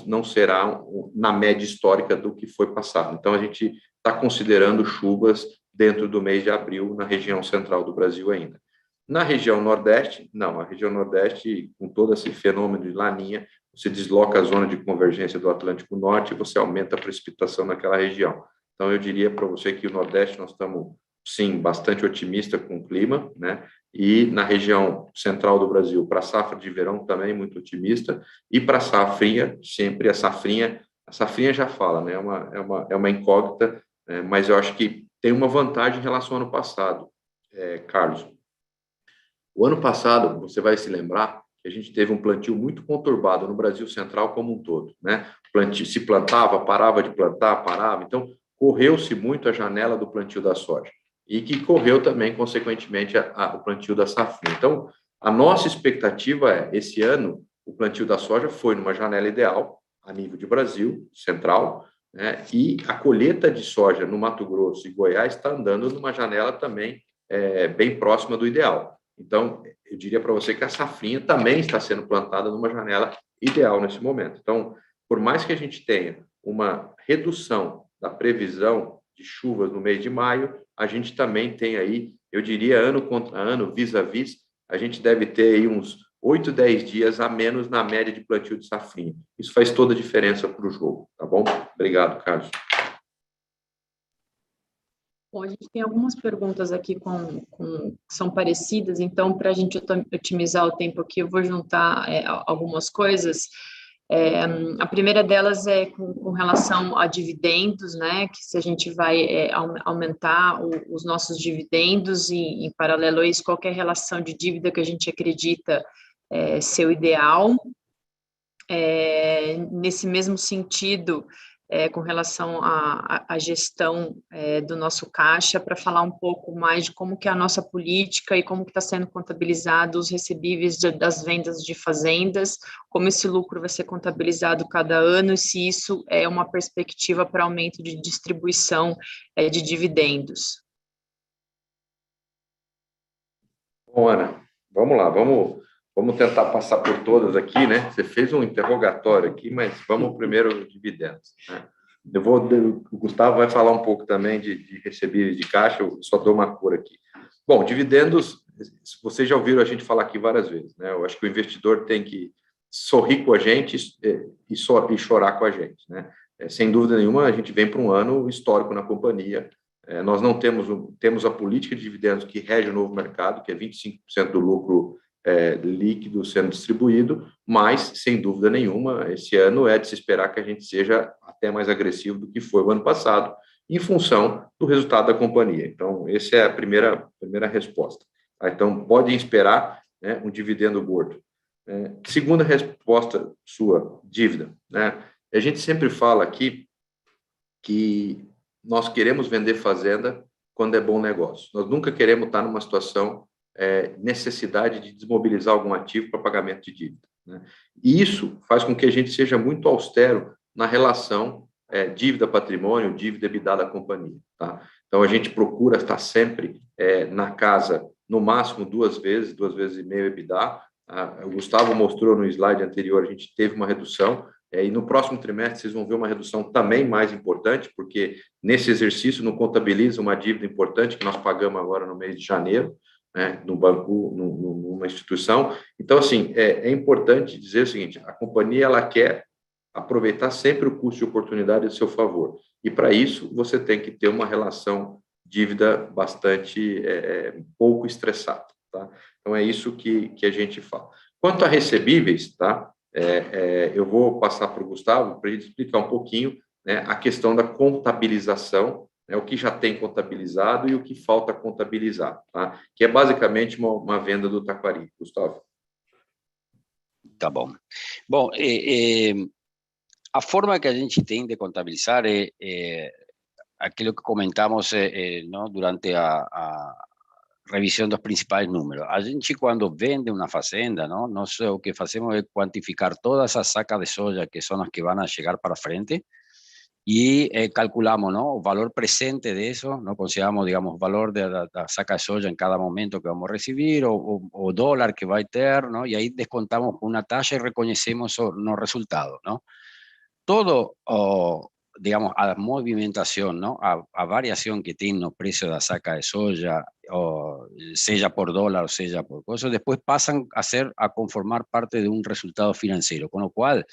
não será na média histórica do que foi passado. Então, a gente está considerando chuvas dentro do mês de abril na região central do Brasil ainda. Na região nordeste, não. A região nordeste, com todo esse fenômeno de laninha, você desloca a zona de convergência do Atlântico Norte e você aumenta a precipitação naquela região. Então, eu diria para você que o Nordeste nós estamos, sim, bastante otimistas com o clima, né? E na região central do Brasil, para a safra de verão também muito otimista, e para a safrinha, sempre a safrinha já fala, né? É uma incógnita, mas eu acho que tem uma vantagem em relação ao ano passado, Carlos. O ano passado, você vai se lembrar, a gente teve um plantio muito conturbado no Brasil Central como um todo, né? Se plantava, parava de plantar, parava. Então, correu-se muito a janela do plantio da soja e que correu também, consequentemente, o plantio da safra. Então, a nossa expectativa esse ano, o plantio da soja foi numa janela ideal, a nível de Brasil Central, né? E a colheita de soja no Mato Grosso e Goiás está andando numa janela também bem próxima do ideal. Então, eu diria para você que a safrinha também está sendo plantada numa janela ideal nesse momento. Então, por mais que a gente tenha uma redução da previsão de chuvas no mês de maio, a gente também tem aí, eu diria, ano contra ano, vis a vis, a gente deve ter aí uns 8, 10 dias a menos na média de plantio de safrinha. Isso faz toda a diferença para o jogo, tá bom? Obrigado, Carlos. Bom, a gente tem algumas perguntas aqui que são parecidas, então, para a gente otimizar o tempo aqui, eu vou juntar algumas coisas. A primeira delas é com relação a dividendos, né? Que se a gente vai aumentar os nossos dividendos e, em paralelo a isso, qualquer relação de dívida que a gente acredita ser o ideal. Nesse mesmo sentido, com relação à gestão do nosso caixa, para falar um pouco mais de como que é a nossa política e como que está sendo contabilizado os recebíveis das vendas de fazendas, como esse lucro vai ser contabilizado cada ano e se isso é uma perspectiva para aumento de distribuição de dividendos. Bom, Ana, Vamos lá, vamos tentar passar por todas aqui, né? Você fez um interrogatório aqui, mas vamos primeiro dividendos, né? O Gustavo vai falar um pouco também de recebíveis de caixa, eu só dou uma cor aqui. Bom, dividendos, vocês já ouviram a gente falar aqui várias vezes, né? Eu acho que o investidor tem que sorrir com a gente e chorar com a gente, né? Sem dúvida nenhuma, a gente vem para um ano histórico na companhia. Nós não temos a política de dividendos que rege o novo mercado, que é 25% do lucro líquido sendo distribuído, mas, sem dúvida nenhuma, esse ano é de se esperar que a gente seja até mais agressivo do que foi o ano passado, em função do resultado da companhia. Então, essa é a primeira resposta. Então, podem esperar, né, um dividendo gordo. Segunda resposta sua, dívida, né? A gente sempre fala aqui que nós queremos vender fazenda quando é bom negócio. Nós nunca queremos estar numa situação necessidade de desmobilizar algum ativo para pagamento de dívida, né? E isso faz com que a gente seja muito austero na relação dívida-patrimônio, dívida-EBITDA da companhia, tá? Então, a gente procura estar sempre na casa, no máximo 2 vezes e meio EBITDA. O Gustavo mostrou no slide anterior, a gente teve uma redução, e no próximo trimestre vocês vão ver uma redução também mais importante, porque nesse exercício não contabiliza uma dívida importante que nós pagamos agora no mês de janeiro, né, no banco, numa instituição. Então, assim, é importante dizer o seguinte: a companhia ela quer aproveitar sempre o custo de oportunidade a seu favor, e para isso você tem que ter uma relação dívida bastante pouco estressada, tá? Então, é isso que a gente fala. Quanto a recebíveis, tá? Eu vou passar para o Gustavo para ele explicar um pouquinho, né, a questão da contabilização, né, o que já tem contabilizado e o que falta contabilizar, tá? Que é basicamente uma venda do Taquari. Gustavo. Tá bom. Bom, a forma que a gente tem de contabilizar é aquilo que comentamos não, durante a revisión dos principais números. A gente, quando vende uma fazenda, não, nós o que fazemos é quantificar todas as sacas de soja que são as que vão chegar para frente e calculamos, não, o valor presente de eso, não, consideramos, digamos, o valor da saca de soja em cada momento que vamos receber, o dólar que vai ter, não, e aí descontamos com uma taxa e reconhecemos no resultado, não. Todo, digamos, a movimentación, ¿no? A variación que tiene el precio de la saca de soja, o sea por dólar o sea por cosas, después pasan a conformar parte de un resultado financiero, con lo cual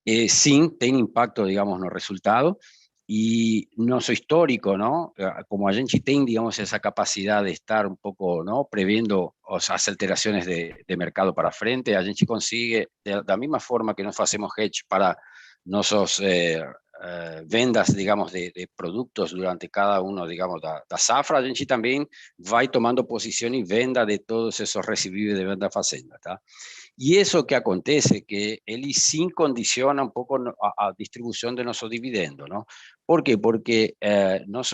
sí tiene impacto, digamos, en el resultado. Y nuestro histórico, ¿no? Como a gente tiene, digamos, esa capacidad de estar un poco, ¿no? Previendo las alteraciones de mercado para frente, a gente consigue, de la misma forma que nos hacemos hedge para nuestros vendas, digamos, de productos durante cada uno, digamos, da safra, a gente também vai tomando posição e venda de todos esses recebíveis de venda fazenda, tá? E isso que acontece que ele sim condiciona um pouco a distribuição de nosso dividendo, não? Por quê? Porque nós,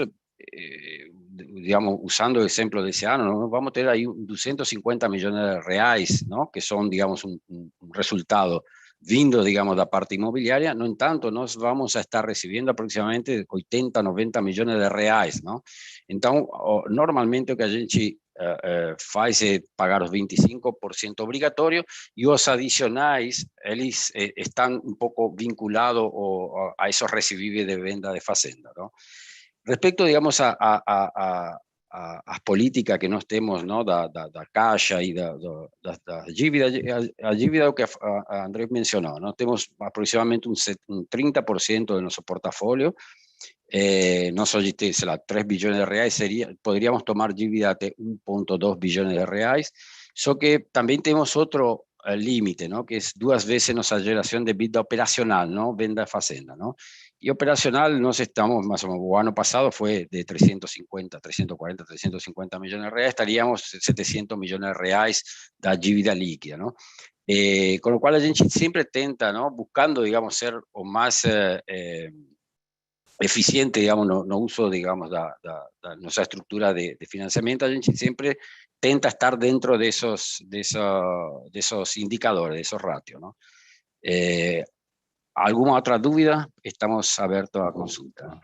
digamos, usando o exemplo desse ano, nós vamos ter aí 250 milhões de reais, não? Que são, digamos, um resultado vindo, digamos, da parte imobiliária. No entanto, nós vamos a estar recibiendo aproximadamente 80, 90 millones de reais, não? Então, normalmente o que a gente faz é pagar os 25% obrigatório e os adicionais, eles estão um pouco vinculados a esses recebíveis de venda de fazenda, não? Respecto, digamos, as políticas que nós temos, não, da caixa e da dívida, a dívida, o que a André mencionou, nós temos aproximadamente um 30% do nosso portafólio, nós hoje temos, sei lá, 3 bilhões de reais, poderíamos tomar dívida até 1,2 bilhões de reais, só que também temos outro límite, não, que é 2 vezes nossa geração de vida operacional, não, venda de fazenda, não? Y operacional nos estamos, más o menos, el año pasado fue de 340, 350 millones de reais, estaríamos 700 millones de reais da dívida líquida, ¿no? Con lo cual a gente siempre tenta, ¿no? Buscando, digamos, ser o más eficiente, digamos, no uso, digamos, da nuestra estructura de financiamiento, a gente siempre tenta estar dentro de esos indicadores, de esos ratios, ¿no? ¿Alguna otra duda? Estamos abiertos a consulta.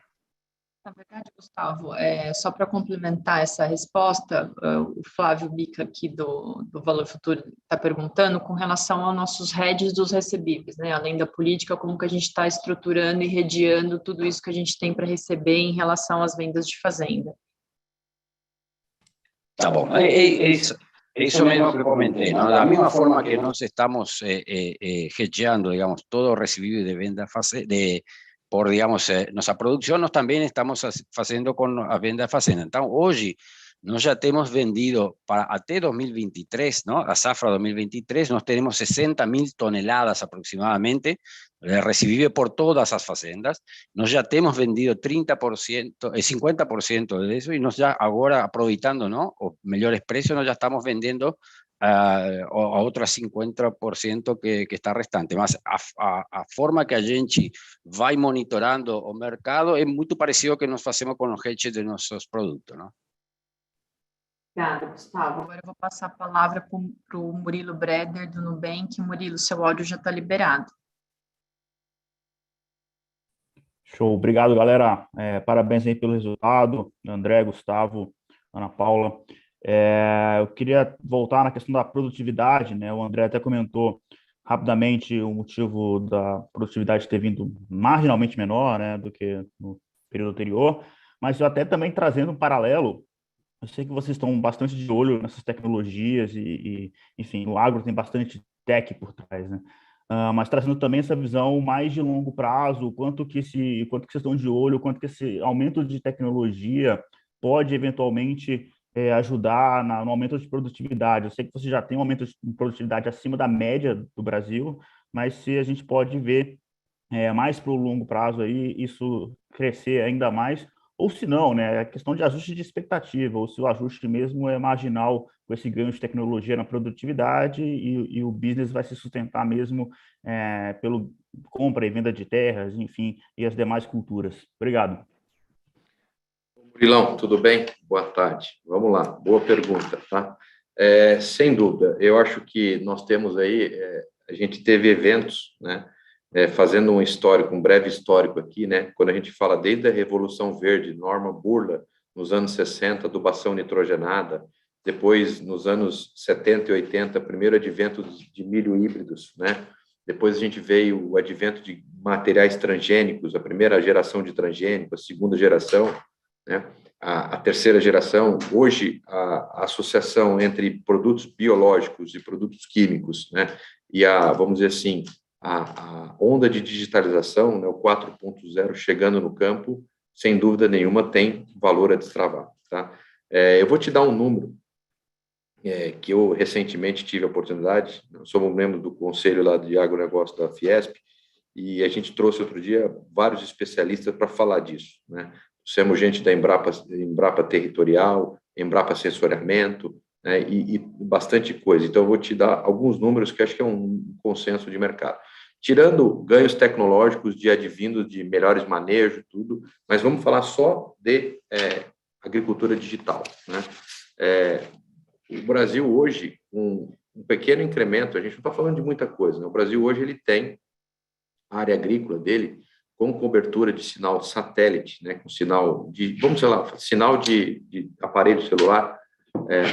Na verdade, Gustavo, só para complementar essa resposta, o Flávio Bica aqui do Valor Futuro está perguntando com relação aos nossos hedges dos recebíveis, né? Além da política, como que a gente está estruturando e redeando tudo isso que a gente tem para receber em relação às vendas de fazenda. Tá bom, eso mismo que comenté, ¿no? La misma forma que nos estamos hedgeando, digamos, todo recibido de venda por, digamos, nuestra producción, nós também estamos fazendo com a venda de fazenda. Então, hoje, nós já temos vendido para até 2023, ¿no? A safra 2023, nós teremos 60.000 toneladas aproximadamente, recibível por todas as fazendas. Nós já temos vendido 30%, 50% disso, e nós já agora, aproveitando, ¿no? Os melhores preços, nós já estamos vendendo a outras 50% que está restante. Mas a forma que a gente vai monitorando o mercado é muito parecido ao que nós fazemos com os hedges de nossos produtos, não? Obrigada, Gustavo. Agora eu vou passar a palavra para o Murilo Breder, do Nubank. Murilo, seu áudio já está liberado. Show, obrigado, galera. Parabéns aí pelo resultado, André, Gustavo, Ana Paula. Eu queria voltar na questão da produtividade, né? O André até comentou rapidamente o motivo da produtividade ter vindo marginalmente menor, né, do que no período anterior, mas eu até também trazendo um paralelo. Eu sei que vocês estão bastante de olho nessas tecnologias enfim, o agro tem bastante tech por trás, né? Mas trazendo também essa visão mais de longo prazo, quanto que vocês estão de olho, quanto que esse aumento de tecnologia pode eventualmente ajudar no aumento de produtividade. Eu sei que você já tem um aumento de produtividade acima da média do Brasil, mas se a gente pode ver mais para o longo prazo aí, isso crescer ainda mais, ou se não, né, é questão de ajuste de expectativa, ou se o ajuste mesmo é marginal com esse ganho de tecnologia na produtividade e o business vai se sustentar mesmo pelo compra e venda de terras, enfim, e as demais culturas. Obrigado. Murilão, tudo bem? Boa tarde. Vamos lá, boa pergunta, tá? Sem dúvida, eu acho que nós temos aí, a gente teve eventos, né? Fazendo um histórico, um breve histórico aqui, né? Quando a gente fala desde a Revolução Verde, Norman Burla, nos anos 60, adubação nitrogenada, depois, nos anos 70 e 80, primeiro advento de milho híbridos, né? Depois a gente veio o advento de materiais transgênicos, a primeira geração de transgênico, a segunda geração, né? A terceira geração, hoje a associação entre produtos biológicos e produtos químicos, né? E vamos dizer assim, a onda de digitalização, né, o 4.0 chegando no campo, sem dúvida nenhuma tem valor a destravar, tá? Eu vou te dar um número que eu recentemente tive a oportunidade, eu sou um membro do conselho lá de agronegócio da Fiesp, e a gente trouxe outro dia vários especialistas para falar disso, né? Temos gente da Embrapa Territorial, Embrapa Sensoriamento, né, e bastante coisa. Então, eu vou te dar alguns números que acho que é um consenso de mercado. Tirando ganhos tecnológicos de advindo de melhores manejos, tudo, mas vamos falar só de agricultura digital, né? O Brasil hoje, um pequeno incremento, a gente não está falando de muita coisa, né? O Brasil hoje ele tem a área agrícola dele com cobertura de sinal satélite, né, com sinal de, vamos sei lá, sinal de aparelho celular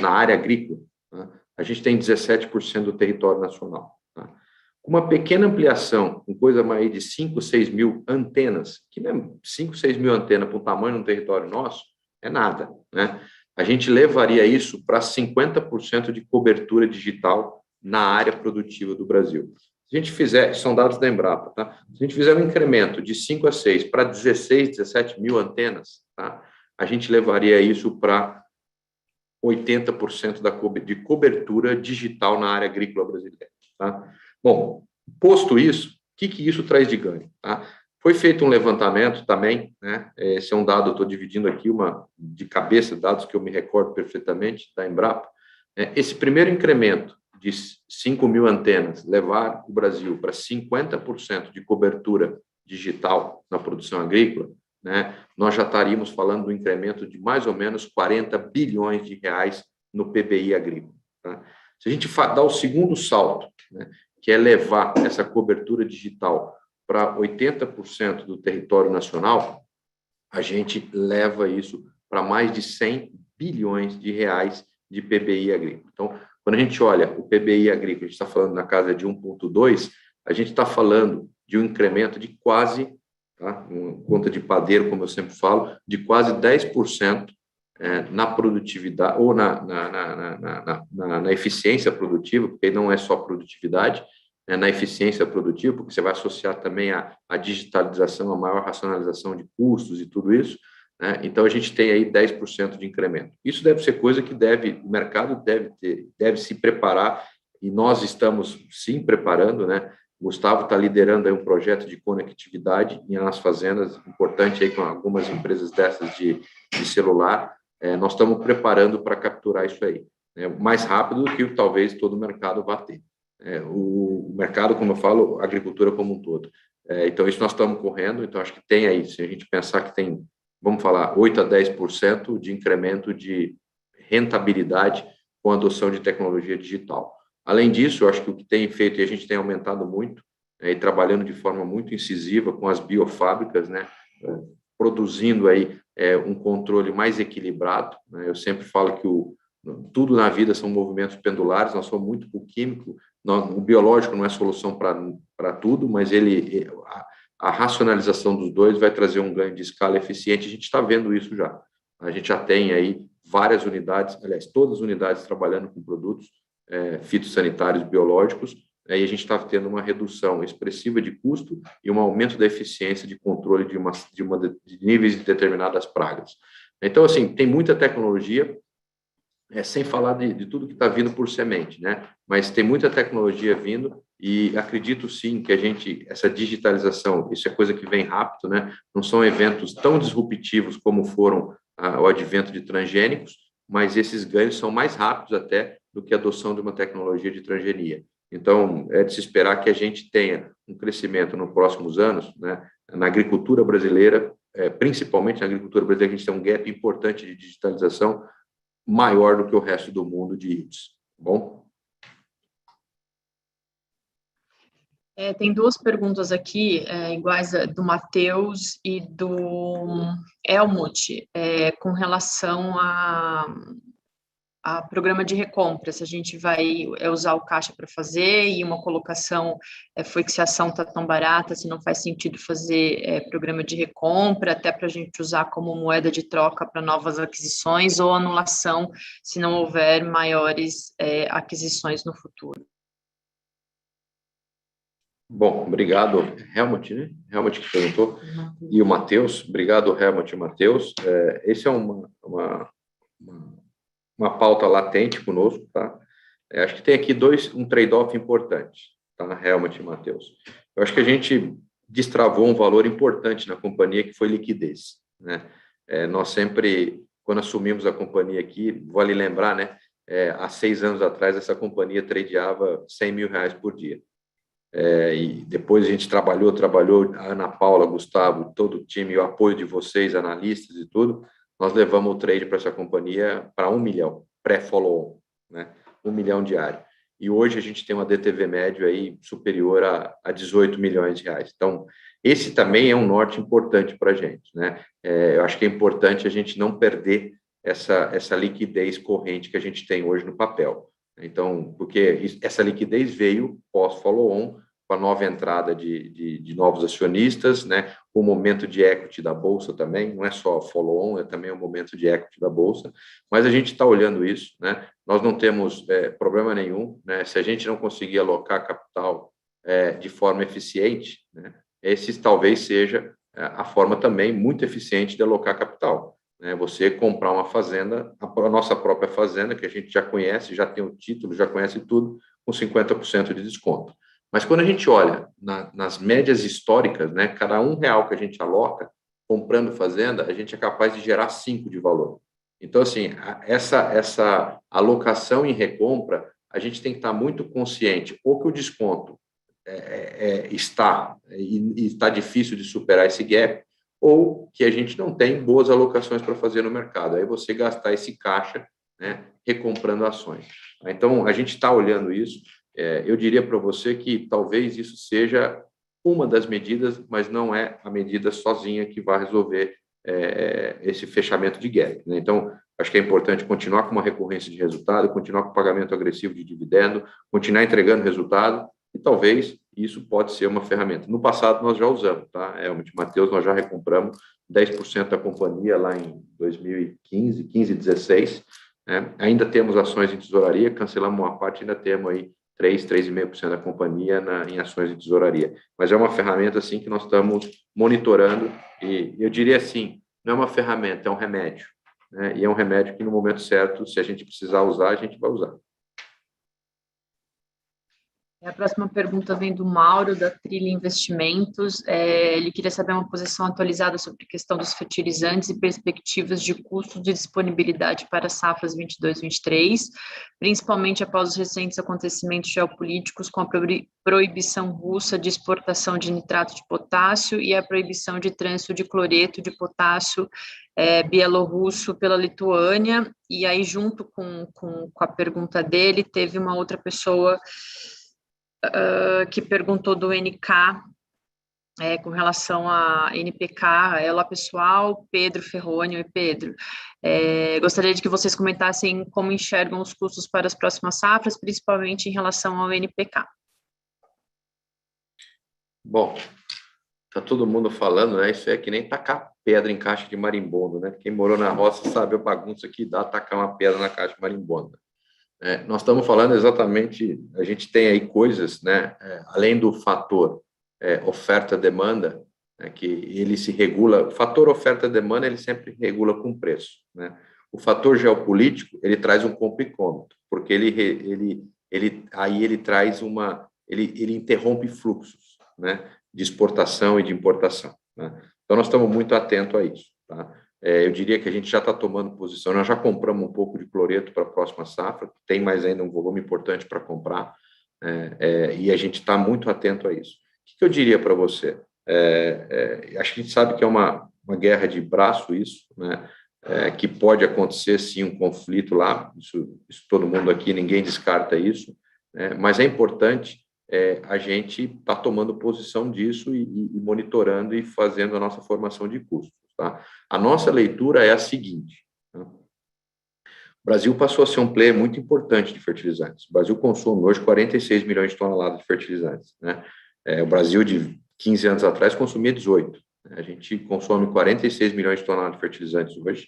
na área agrícola, né? A gente tem 17% do território nacional, tá? Com uma pequena ampliação, com coisa mais de 5, 6 mil antenas, que não é 5, 6 mil antenas para o tamanho de um território nosso, é nada, né? A gente levaria isso para 50% de cobertura digital na área produtiva do Brasil. Se a gente fizer, são dados da Embrapa, tá? Se a gente fizer um incremento de 5 a 6 para 16, 17 mil antenas, tá? A gente levaria isso para 80% de cobertura digital na área agrícola brasileira, tá? Bom, posto isso, o que isso traz de ganho, tá? Foi feito um levantamento também, né? Esse é um dado, eu estou dividindo aqui uma de cabeça, dados que eu me recordo perfeitamente da Embrapa. Esse primeiro incremento de 5 mil antenas levar o Brasil para 50% de cobertura digital na produção agrícola, né? Nós já estaríamos falando do incremento de mais ou menos 40 bilhões de reais no PBI agrícola, tá? Se a gente dá o segundo salto, né, que é levar essa cobertura digital para 80% do território nacional, a gente leva isso para mais de 100 bilhões de reais de PBI agrícola. Então, quando a gente olha o PBI agrícola, a gente está falando na casa de 1,2, a gente está falando de um incremento de quase, tá, uma conta de padeiro, como eu sempre falo, de quase 10% na produtividade, ou na eficiência produtiva, porque não é só produtividade, na eficiência produtiva, porque você vai associar também a digitalização, a maior racionalização de custos e tudo isso, né? Então, a gente tem aí 10% de incremento. Isso deve ser coisa que o mercado deve se preparar, e nós estamos, sim, preparando, né? O Gustavo está liderando aí um projeto de conectividade nas fazendas, importante aí com algumas empresas dessas de celular. Nós estamos preparando para capturar isso aí, né? Mais rápido do que talvez todo o mercado vá ter. O mercado, como eu falo, a agricultura como um todo. Então, isso nós estamos correndo, então acho que tem aí, se a gente pensar que tem, vamos falar, 8 a 10% de incremento de rentabilidade com a adoção de tecnologia digital. Além disso, eu acho que o que tem feito, e a gente tem aumentado muito, e trabalhando de forma muito incisiva com as biofábricas, né, produzindo aí um controle mais equilibrado, né? Eu sempre falo que tudo na vida são movimentos pendulares, nós somos muito o químico, o biológico não é solução para tudo, mas a racionalização dos dois vai trazer um ganho de escala eficiente, a gente está vendo isso já. A gente já tem aí várias unidades, aliás, todas as unidades trabalhando com produtos fitossanitários biológicos, e a gente está tendo uma redução expressiva de custo e um aumento da eficiência de controle de níveis de determinadas pragas. Então, assim, tem muita tecnologia, sem falar de tudo que está vindo por semente, né? Mas tem muita tecnologia vindo e acredito sim que essa digitalização, isso é coisa que vem rápido, né? Não são eventos tão disruptivos como foram o advento de transgênicos, mas esses ganhos são mais rápidos até do que a adoção de uma tecnologia de transgenia. Então, é de se esperar que a gente tenha um crescimento nos próximos anos, né? Na agricultura brasileira, principalmente na agricultura brasileira, a gente tem um gap importante de digitalização, maior do que o resto do mundo de IDs. Bom? Tem duas perguntas aqui, iguais do Matheus e do Helmut, com relação a programa de recompra, se a gente vai usar o caixa para fazer, e uma colocação foi que se a ação está tão barata, se não faz sentido fazer programa de recompra, até para a gente usar como moeda de troca para novas aquisições, ou anulação se não houver maiores aquisições no futuro. Bom, obrigado, Helmut, né? Helmut que perguntou, e o Matheus, obrigado, Helmut e Matheus. Esse é uma pauta latente conosco, tá? Acho que tem aqui um trade-off importante, tá, Helmut e Matheus. Eu acho que a gente destravou um valor importante na companhia, que foi liquidez, né? Nós sempre, quando assumimos a companhia aqui, vale lembrar, né? Há 6 anos atrás, essa companhia tradeava R$100 mil por dia. E depois a gente trabalhou, a Ana Paula, Gustavo, todo o time, o apoio de vocês, analistas e tudo, nós levamos o trade para essa companhia para 1 milhão, pré-follow-on, né? 1 milhão diário. E hoje a gente tem uma DTV médio aí superior a 18 milhões de reais. Então, esse também é um norte importante para a gente, né? Eu acho que é importante a gente não perder essa liquidez corrente que a gente tem hoje no papel. Então, porque essa liquidez veio pós-follow-on, com a nova entrada de novos acionistas, né? O momento de equity da Bolsa também, não é só follow-on, é também o momento de equity da Bolsa, mas a gente está olhando isso, né? Nós não temos problema nenhum, né? Se a gente não conseguir alocar capital de forma eficiente, né? Esse talvez seja a forma também muito eficiente de alocar capital. Você comprar uma fazenda, a nossa própria fazenda, que a gente já conhece, já tem o título, já conhece tudo, com 50% de desconto. Mas quando a gente olha nas médias históricas, né, cada R$1 que a gente aloca, comprando fazenda, a gente é capaz de gerar 5 de valor. Então, assim, essa alocação em recompra, a gente tem que estar muito consciente, ou que o desconto está difícil de superar esse gap, ou que a gente não tem boas alocações para fazer no mercado. Aí você gastar esse caixa, né, recomprando ações. Então, a gente está olhando isso. Eu diria para você que talvez isso seja uma das medidas, mas não é a medida sozinha que vai resolver esse fechamento de gap, né? Então, acho que é importante continuar com uma recorrência de resultado, continuar com pagamento agressivo de dividendo, continuar entregando resultado, e talvez isso pode ser uma ferramenta. No passado, nós já usamos, tá? Matheus, nós já recompramos 10% da companhia lá em 2015, 15, 16, né? Ainda temos ações em tesouraria, cancelamos uma parte, ainda temos aí 3,5% da companhia em ações de tesouraria. Mas é uma ferramenta, assim, que nós estamos monitorando, e eu diria assim, não é uma ferramenta, é um remédio, né? E é um remédio que, no momento certo, se a gente precisar usar, a gente vai usar. A próxima pergunta vem do Mauro, da Trilha Investimentos. Ele queria saber uma posição atualizada sobre a questão dos fertilizantes e perspectivas de custo de disponibilidade para safras 22-23, principalmente após os recentes acontecimentos geopolíticos com a proibição russa de exportação de nitrato de potássio e a proibição de trânsito de cloreto de potássio bielorrusso pela Lituânia. E aí, junto com a pergunta dele, teve uma outra pessoa que perguntou do NK com relação a NPK. Olá, pessoal, Pedro Ferroni. Oi, Pedro. Gostaria de que vocês comentassem como enxergam os custos para as próximas safras, principalmente em relação ao NPK. Bom, tá todo mundo falando, né? Isso é que nem tacar pedra em caixa de marimbondo, né? Quem morou na roça sabe a bagunça que dá tacar uma pedra na caixa de marimbondo. Nós estamos falando exatamente, a gente tem aí coisas, né, além do fator oferta-demanda, né, que ele se regula, o fator oferta-demanda ele sempre regula com preço, né? O fator geopolítico, ele traz um complicômetro, porque ele traz ele interrompe fluxos, né, de exportação e de importação, né? Então, nós estamos muito atentos a isso, tá? Eu diria que a gente já está tomando posição, nós já compramos um pouco de cloreto para a próxima safra, tem mais ainda um volume importante para comprar, e a gente está muito atento a isso. O que eu diria para você? Acho que a gente sabe que é uma guerra de braço isso, né? Que pode acontecer, sim, um conflito lá, isso todo mundo aqui, ninguém descarta isso, né? Mas é importante a gente estar tomando posição disso e monitorando e fazendo a nossa formação de custos, tá? A nossa leitura é a seguinte, né? O Brasil passou a ser um player muito importante de fertilizantes. O Brasil consome hoje 46 milhões de toneladas de fertilizantes, né? O Brasil, de 15 anos atrás, consumia 18. Né? A gente consome 46 milhões de toneladas de fertilizantes hoje,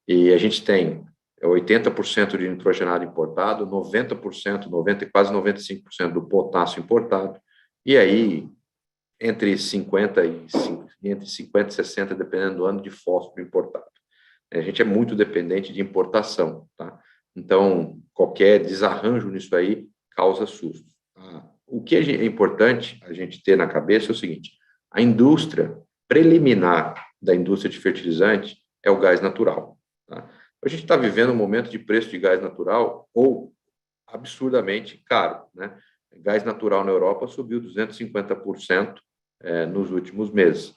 e a gente tem 80% de nitrogenado importado, 90%, quase 95% do potássio importado, e aí entre 50 e 60, dependendo do ano, de fósforo importado. A gente é muito dependente de importação, tá? Então, qualquer desarranjo nisso aí causa susto. O que é importante a gente ter na cabeça é o seguinte: a indústria preliminar da indústria de fertilizante é o gás natural, tá? A gente está vivendo um momento de preço de gás natural absurdamente caro, né? Gás natural na Europa subiu 250% nos últimos meses.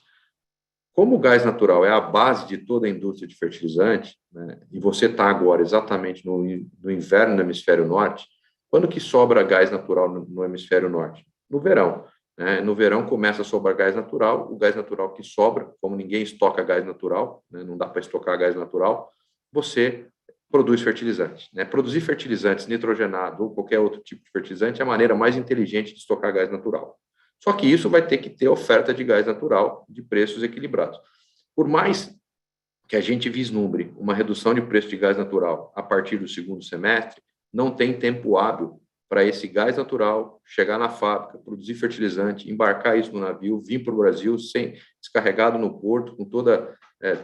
Como o gás natural é a base de toda a indústria de fertilizante, né, e você está agora exatamente no inverno no hemisfério norte, quando que sobra gás natural no hemisfério norte? No verão, né? No verão começa a sobrar gás natural, o gás natural que sobra, como ninguém estoca gás natural, né, não dá para estocar gás natural, você produz fertilizantes, né? Produzir fertilizantes, nitrogenado ou qualquer outro tipo de fertilizante é a maneira mais inteligente de estocar gás natural. Só que isso vai ter que ter oferta de gás natural de preços equilibrados. Por mais que a gente vislumbre uma redução de preço de gás natural a partir do segundo semestre, não tem tempo hábil para esse gás natural chegar na fábrica, produzir fertilizante, embarcar isso no navio, vir para o Brasil descarregado no porto, com toda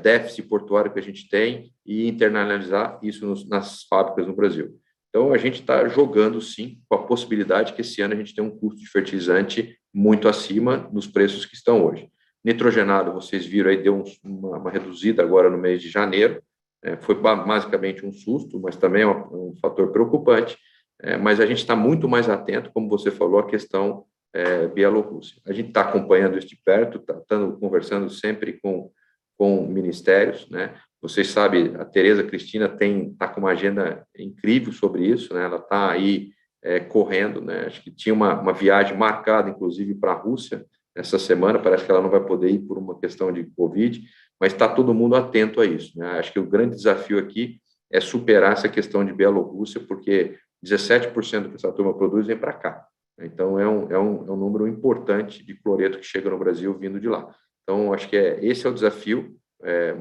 déficit portuário que a gente tem, e internalizar isso nas fábricas no Brasil. Então, a gente está jogando, sim, com a possibilidade que esse ano a gente tenha um custo de fertilizante muito acima dos preços que estão hoje. Nitrogenado, vocês viram aí, deu uma reduzida agora no mês de janeiro, foi basicamente um susto, mas também é um fator preocupante, mas a gente está muito mais atento, como você falou, à questão Bielorrússia. A gente está acompanhando isso de perto, está conversando sempre com ministérios, né? Vocês sabem, a Tereza Cristina está com uma agenda incrível sobre isso, né? Ela está aí correndo, né? Acho que tinha uma viagem marcada, inclusive, para a Rússia, essa semana, parece que ela não vai poder ir por uma questão de Covid, mas está todo mundo atento a isso, né? Acho que o grande desafio aqui é superar essa questão de Bielorrússia, porque 17% que essa turma produz vem para cá. Então, é um número importante de cloreto que chega no Brasil vindo de lá. Então, acho que esse é o desafio,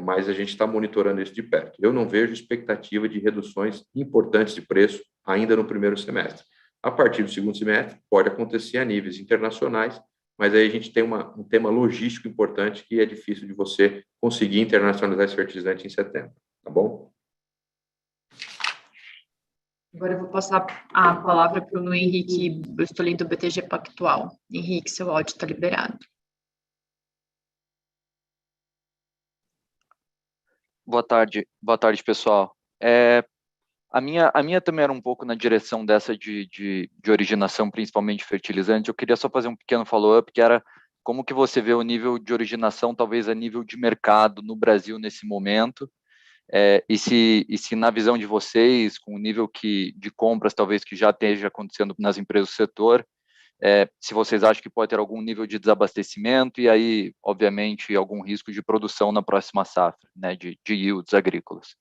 mas a gente está monitorando isso de perto. Eu não vejo expectativa de reduções importantes de preço ainda no primeiro semestre. A partir do segundo semestre, pode acontecer a níveis internacionais, mas aí a gente tem um tema logístico importante que é difícil de você conseguir internacionalizar esse fertilizante em setembro, tá bom? Agora eu vou passar a palavra para o Henrique Brustolin, do BTG Pactual. Henrique, seu áudio está liberado. Boa tarde, pessoal. A minha também era um pouco na direção dessa de originação, principalmente fertilizante. Eu queria só fazer um pequeno follow-up, que era como que você vê o nível de originação, talvez a nível de mercado no Brasil nesse momento, e se na visão de vocês, com o nível de compras talvez que já esteja acontecendo nas empresas do setor, se vocês acham que pode ter algum nível de desabastecimento e aí, obviamente, algum risco de produção na próxima safra, né, de yields agrícolas.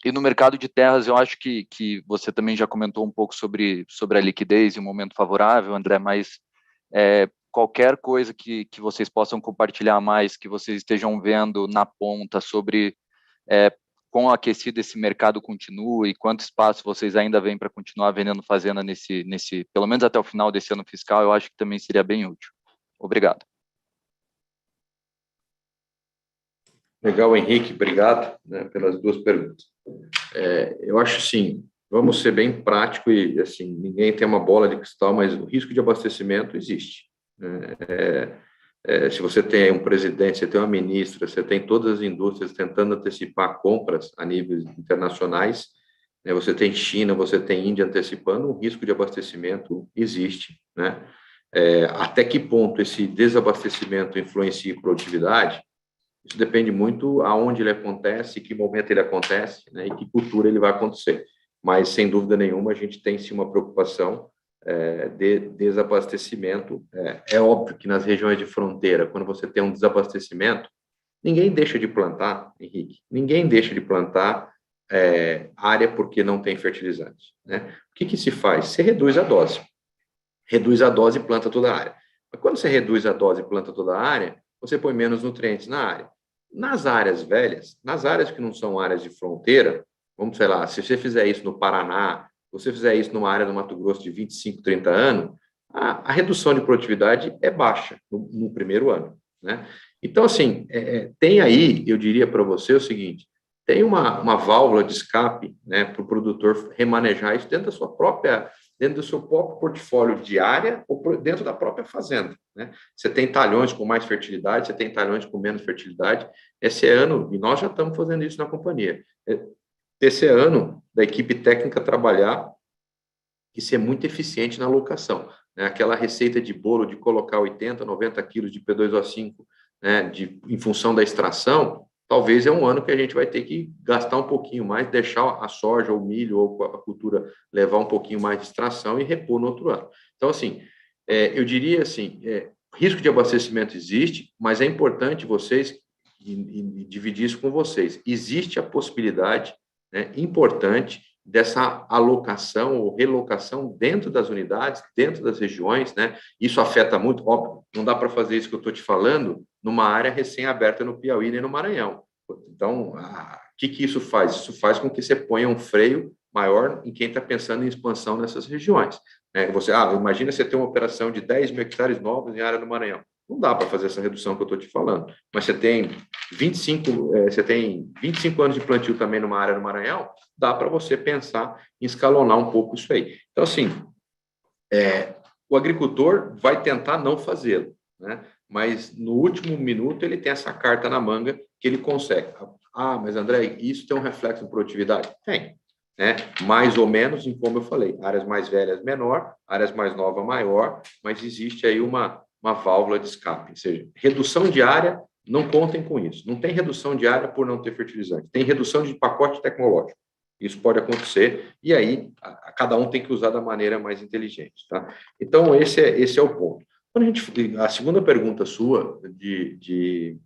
E no mercado de terras, eu acho que você também já comentou um pouco sobre a liquidez e o momento favorável, André, mas qualquer coisa que vocês possam compartilhar mais, que vocês estejam vendo na ponta sobre quão aquecido esse mercado continua e quanto espaço vocês ainda veem para continuar vendendo fazenda pelo menos até o final desse ano fiscal, eu acho que também seria bem útil. Obrigado. Legal, Henrique, obrigado, né, pelas duas perguntas. Eu acho assim, vamos ser bem prático e assim, ninguém tem uma bola de cristal, mas o risco de abastecimento existe. Se você tem um presidente, você tem uma ministra, você tem todas as indústrias tentando antecipar compras a níveis internacionais, né, você tem China, você tem Índia antecipando, o risco de abastecimento existe, né? Até que ponto esse desabastecimento influencia a produtividade? Isso depende muito aonde ele acontece, em que momento ele acontece, né, e que cultura ele vai acontecer. Mas, sem dúvida nenhuma, a gente tem sim uma preocupação de desabastecimento. É óbvio que nas regiões de fronteira, quando você tem um desabastecimento, ninguém deixa de plantar, Henrique, ninguém deixa de plantar área porque não tem fertilizante, né? O que se faz? Você reduz a dose. Reduz a dose e planta toda a área. Mas quando você reduz a dose e planta toda a área, você põe menos nutrientes na área. Nas áreas velhas, nas áreas que não são áreas de fronteira, vamos, sei lá, se você fizer isso no Paraná, se você fizer isso numa área do Mato Grosso de 25, 30 anos, a redução de produtividade é baixa no primeiro ano, né? Então, assim, tem aí, eu diria para você o seguinte, tem uma válvula de escape, né, para o produtor remanejar isso dentro do seu próprio portfólio de área ou dentro da própria fazenda, né? Você tem talhões com mais fertilidade, você tem talhões com menos fertilidade. Esse ano, e nós já estamos fazendo isso na companhia, esse ano da equipe técnica trabalhar e ser muito eficiente na alocação, né? Aquela receita de bolo de colocar 80, 90 quilos de P2O5, né, em função da extração, talvez é um ano que a gente vai ter que gastar um pouquinho mais, deixar a soja, ou o milho, ou a cultura levar um pouquinho mais de extração e repor no outro ano. Então, assim, eu diria assim, risco de abastecimento existe, mas é importante vocês, e dividir isso com vocês, existe a possibilidade, né, importante dessa alocação ou relocação dentro das unidades, dentro das regiões, né? Isso afeta muito, óbvio, não dá para fazer isso que eu estou te falando numa área recém-aberta no Piauí nem no Maranhão. Então, o que isso faz? Isso faz com que você ponha um freio maior em quem está pensando em expansão nessas regiões. Imagina você ter uma operação de 10 mil hectares novos em área do Maranhão. Não dá para fazer essa redução que eu estou te falando, mas você tem 25 anos de plantio também numa área do Maranhão, dá para você pensar em escalonar um pouco isso aí. Então, assim, o agricultor vai tentar não fazê-lo, né? Mas no último minuto ele tem essa carta na manga que ele consegue. Mas André, isso tem um reflexo em produtividade? Tem, né? Mais ou menos, como eu falei, áreas mais velhas menor, áreas mais novas maior, mas existe aí uma válvula de escape, ou seja, redução de área, não contem com isso. Não tem redução de área por não ter fertilizante, tem redução de pacote tecnológico. Isso pode acontecer, e aí cada um tem que usar da maneira mais inteligente, tá? Então, esse é o ponto. A segunda pergunta sua de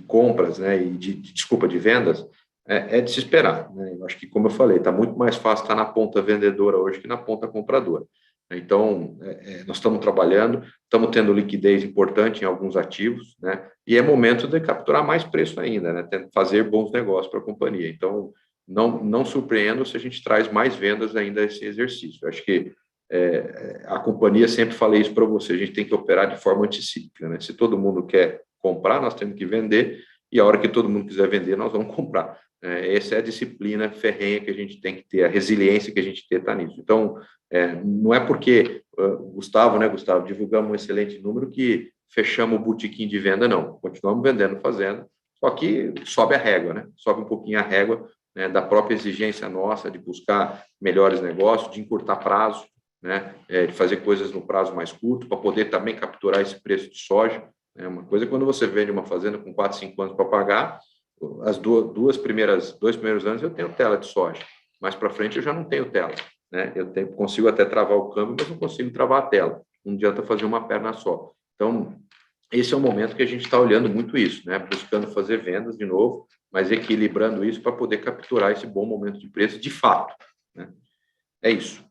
compras, né, e de vendas, é de se esperar, né? Eu acho que, como eu falei, está muito mais fácil estar na ponta vendedora hoje que na ponta compradora. Então, nós estamos trabalhando, estamos tendo liquidez importante em alguns ativos, né? E é momento de capturar mais preço ainda, né? Fazer bons negócios para a companhia. Então, não surpreendo se a gente traz mais vendas ainda a esse exercício. Eu acho que a companhia, sempre falei isso para você, a gente tem que operar de forma anticíclica, né? Se todo mundo quer comprar, nós temos que vender, e a hora que todo mundo quiser vender, nós vamos comprar. Essa é a disciplina ferrenha que a gente tem que ter, a resiliência que a gente tem está nisso. Então, não é porque, Gustavo, divulgamos um excelente número que fechamos o botequim de venda, não. Continuamos vendendo, fazendo, só que sobe a régua, né? Sobe um pouquinho a régua, né, da própria exigência nossa de buscar melhores negócios, de encurtar prazo, né, de fazer coisas no prazo mais curto, para poder também capturar esse preço de soja. Uma coisa é quando você vende uma fazenda com 4, 5 anos para pagar, as dois primeiros anos eu tenho tela de soja, mais para frente eu já não tenho tela, né? Consigo até travar o câmbio, mas não consigo travar a tela. Não adianta fazer uma perna só. Então, esse é o momento que a gente está olhando muito isso, né? Buscando fazer vendas de novo, mas equilibrando isso para poder capturar esse bom momento de preço de fato, né? É isso.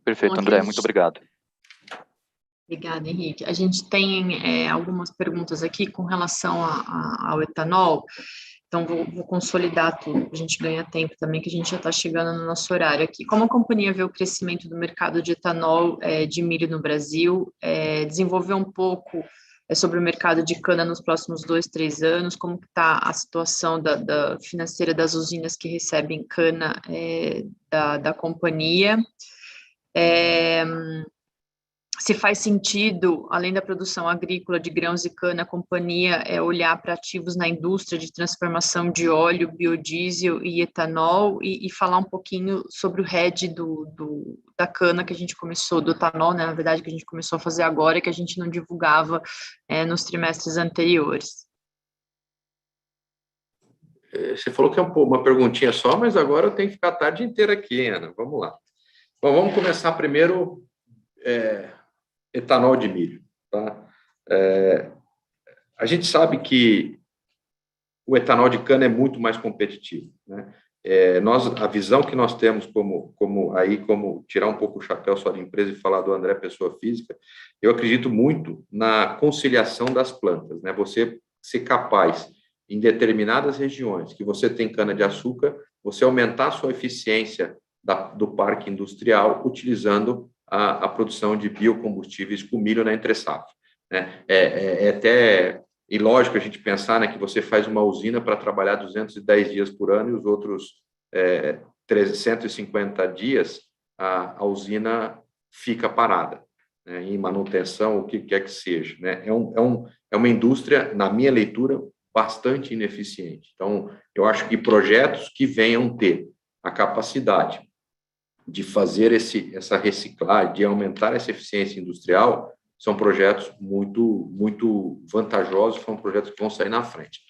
Perfeito, André, muito obrigado. Obrigada, Henrique. A gente tem algumas perguntas aqui com relação ao etanol, então vou consolidar tudo, a gente ganha tempo também, que a gente já está chegando no nosso horário aqui. Como a companhia vê o crescimento do mercado de etanol de milho no Brasil, desenvolver um pouco sobre o mercado de cana nos próximos 2, 3 anos, como está a situação da financeira das usinas que recebem cana da companhia, se faz sentido, além da produção agrícola de grãos e cana, a companhia olhar para ativos na indústria de transformação de óleo, biodiesel e etanol, e falar um pouquinho sobre o hedge da cana que a gente começou, do etanol, né, na verdade, que a gente começou a fazer agora e que a gente não divulgava nos trimestres anteriores. Você falou que é uma perguntinha só, mas agora eu tenho que ficar a tarde inteira aqui, Ana. Vamos lá. Bom, vamos começar primeiro... etanol de milho, tá? A gente sabe que o etanol de cana é muito mais competitivo, né? A visão que nós temos como tirar um pouco o chapéu só de empresa e falar do André, pessoa física, eu acredito muito na conciliação das plantas, né? Você ser capaz, em determinadas regiões que você tem cana-de-açúcar, você aumentar a sua eficiência do parque industrial utilizando a produção de biocombustíveis com milho na entre-safra, né? É até ilógico a gente pensar, né, que você faz uma usina para trabalhar 210 dias por ano e os outros 350 dias a usina fica parada, né, em manutenção, o que quer que seja, né? É uma indústria, na minha leitura, bastante ineficiente. Então, eu acho que projetos que venham ter a capacidade de fazer essa reciclagem, de aumentar essa eficiência industrial, são projetos muito, muito vantajosos, são projetos que vão sair na frente.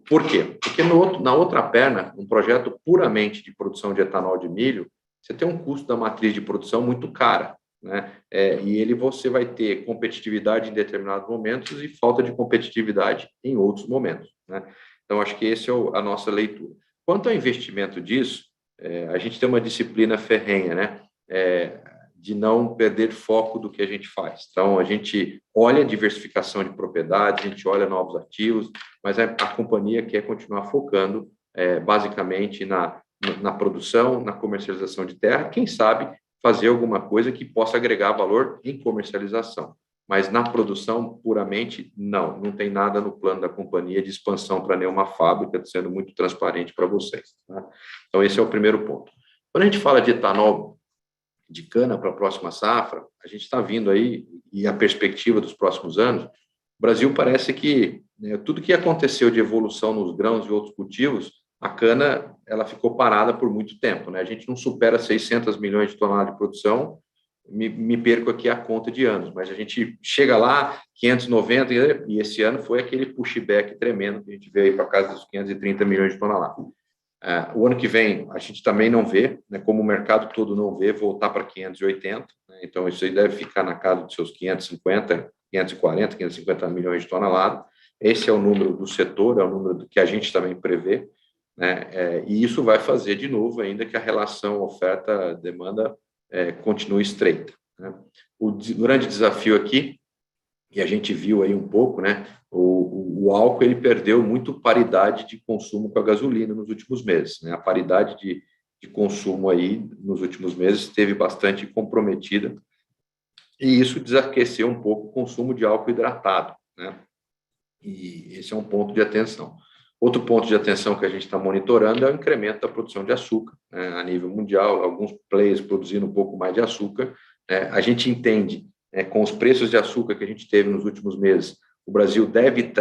Por quê? Porque na outra perna, um projeto puramente de produção de etanol de milho, você tem um custo da matriz de produção muito cara, né? E você vai ter competitividade em determinados momentos e falta de competitividade em outros momentos, né? Então, acho que essa é a nossa leitura. Quanto ao investimento disso, a gente tem uma disciplina ferrenha, né? De não perder foco do que a gente faz. Então, a gente olha a diversificação de propriedades, a gente olha novos ativos, mas a companhia quer continuar focando basicamente na produção, na comercialização de terra, quem sabe fazer alguma coisa que possa agregar valor em comercialização. Mas na produção, puramente, não tem nada no plano da companhia de expansão para nenhuma fábrica, sendo muito transparente para vocês, tá? Então, esse é o primeiro ponto. Quando a gente fala de etanol de cana para a próxima safra, a gente está vindo aí, e a perspectiva dos próximos anos, o Brasil parece que, né, tudo que aconteceu de evolução nos grãos e outros cultivos, a cana ela ficou parada por muito tempo, né? A gente não supera 600 milhões de toneladas de produção, me perco aqui a conta de anos, mas a gente chega lá, 590, e esse ano foi aquele pushback tremendo que a gente veio aí para casa dos 530 milhões de toneladas. O ano que vem, a gente também não vê, né, como o mercado todo não vê, voltar para 580, né, então isso aí deve ficar na casa dos seus 550, 540, 550 milhões de toneladas. Esse é o número do setor, é o número que a gente também prevê, né, e isso vai fazer, de novo, ainda que a relação oferta-demanda continue estreita, né. O grande desafio aqui, e a gente viu aí um pouco, né, o álcool ele perdeu muito paridade de consumo com a gasolina nos últimos meses, né, a paridade de consumo aí nos últimos meses esteve bastante comprometida, e isso desaqueceu um pouco o consumo de álcool hidratado, né, e esse é um ponto de atenção. Outro ponto de atenção que a gente está monitorando é o incremento da produção de açúcar, né, a nível mundial, alguns players produzindo um pouco mais de açúcar, né, a gente entende, com os preços de açúcar que a gente teve nos últimos meses, o Brasil deve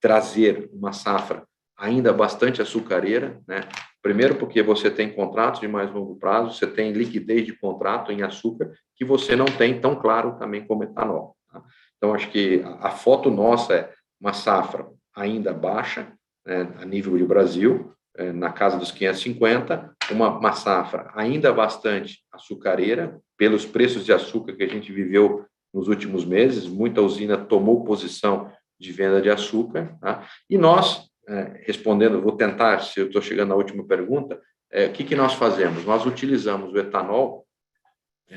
trazer uma safra ainda bastante açucareira, né? Primeiro porque você tem contratos de mais longo prazo, você tem liquidez de contrato em açúcar, que você não tem tão claro também como etanol, tá? Então, acho que a foto nossa é uma safra ainda baixa, né, a nível de Brasil, na casa dos 550, uma safra ainda bastante açucareira, pelos preços de açúcar que a gente viveu nos últimos meses, muita usina tomou posição de venda de açúcar, tá? E nós, respondendo, vou tentar, se eu estou chegando à última pergunta, o que nós fazemos? Nós utilizamos o etanol,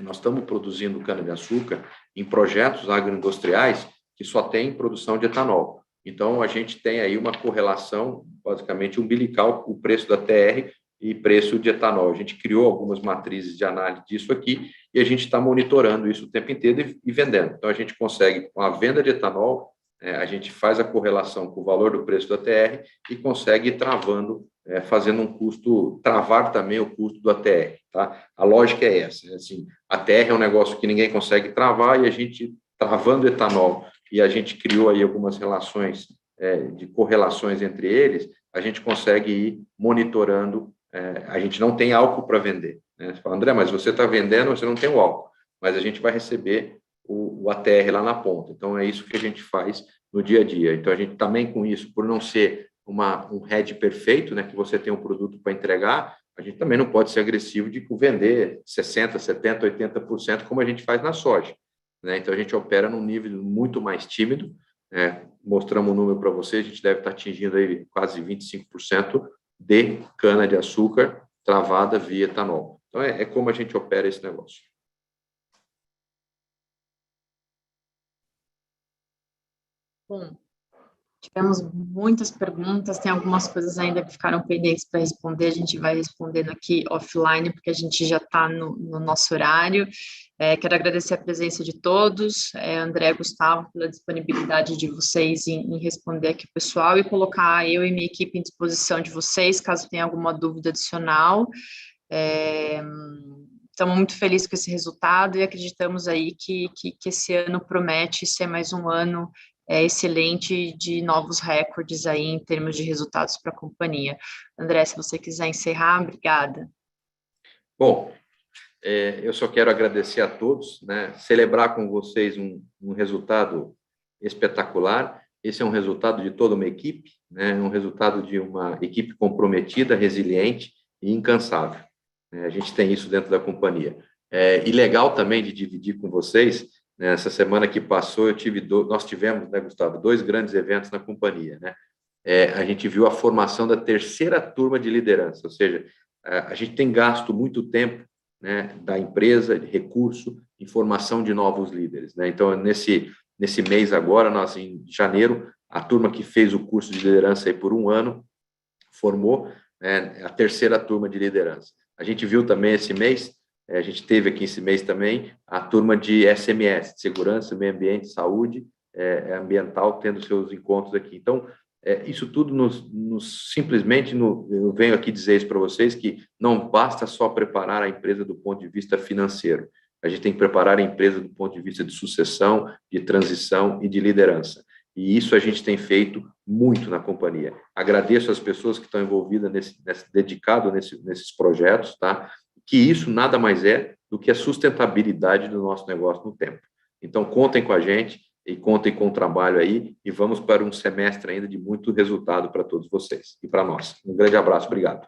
nós estamos produzindo cana-de-açúcar em projetos agroindustriais que só tem produção de etanol. Então, a gente tem aí uma correlação, basicamente umbilical, o preço da TR e preço de etanol. A gente criou algumas matrizes de análise disso aqui e a gente está monitorando isso o tempo inteiro e vendendo. Então, a gente consegue, com a venda de etanol, a gente faz a correlação com o valor do preço da TR e consegue ir travando, fazendo um custo, travar também o custo do ATR, tá? A lógica é essa, assim, a TR é um negócio que ninguém consegue travar e a gente, travando etanol, e a gente criou aí algumas relações, de correlações entre eles, a gente consegue ir monitorando. A gente não tem álcool para vender, né? Você fala, André, mas você está vendendo, você não tem o álcool, mas a gente vai receber o ATR lá na ponta. Então, é isso que a gente faz no dia a dia. Então, a gente também com isso, por não ser um hedge perfeito, né, que você tem um produto para entregar, a gente também não pode ser agressivo de vender 60%, 70%, 80%, como a gente faz na soja, né? Então, a gente opera num nível muito mais tímido, mostramos um número para você, a gente deve estar atingindo aí quase 25% de cana-de-açúcar travada via etanol. Então, é como a gente opera esse negócio. Bom, tivemos muitas perguntas, tem algumas coisas ainda que ficaram pendentes para responder, a gente vai respondendo aqui offline, porque a gente já está no nosso horário. Quero agradecer a presença de todos, André, Gustavo, pela disponibilidade de vocês em responder aqui o pessoal e colocar eu e minha equipe em disposição de vocês, caso tenha alguma dúvida adicional. Estamos muito felizes com esse resultado e acreditamos aí que esse ano promete ser mais um ano excelente de novos recordes aí em termos de resultados para a companhia. André, se você quiser encerrar, obrigada. Bom, eu só quero agradecer a todos, né, celebrar com vocês um resultado espetacular. Esse é um resultado de toda uma equipe, né, um resultado de uma equipe comprometida, resiliente e incansável. A gente tem isso dentro da companhia. E legal também de dividir com vocês. Nessa semana que passou, nós tivemos, né, Gustavo, 2 grandes eventos na companhia, né? A gente viu a formação da 3ª turma de liderança, ou seja, a gente tem gasto muito tempo, né, da empresa, de recurso, em formação de novos líderes, né? Então, nesse mês agora, nós, em janeiro, a turma que fez o curso de liderança aí por 1 ano, formou, né, a 3ª turma de liderança. A gente viu também esse mês, a gente teve aqui esse mês também a turma de SMS, de Segurança, Meio Ambiente, Saúde Ambiental, tendo seus encontros aqui. Então, isso tudo simplesmente, eu venho aqui dizer isso para vocês, que não basta só preparar a empresa do ponto de vista financeiro, a gente tem que preparar a empresa do ponto de vista de sucessão, de transição e de liderança. E isso a gente tem feito muito na companhia. Agradeço as pessoas que estão envolvidas dedicado nesses projetos, tá? Que isso nada mais é do que a sustentabilidade do nosso negócio no tempo. Então, contem com a gente e contem com o trabalho aí e vamos para um semestre ainda de muito resultado para todos vocês e para nós. Um grande abraço, obrigado.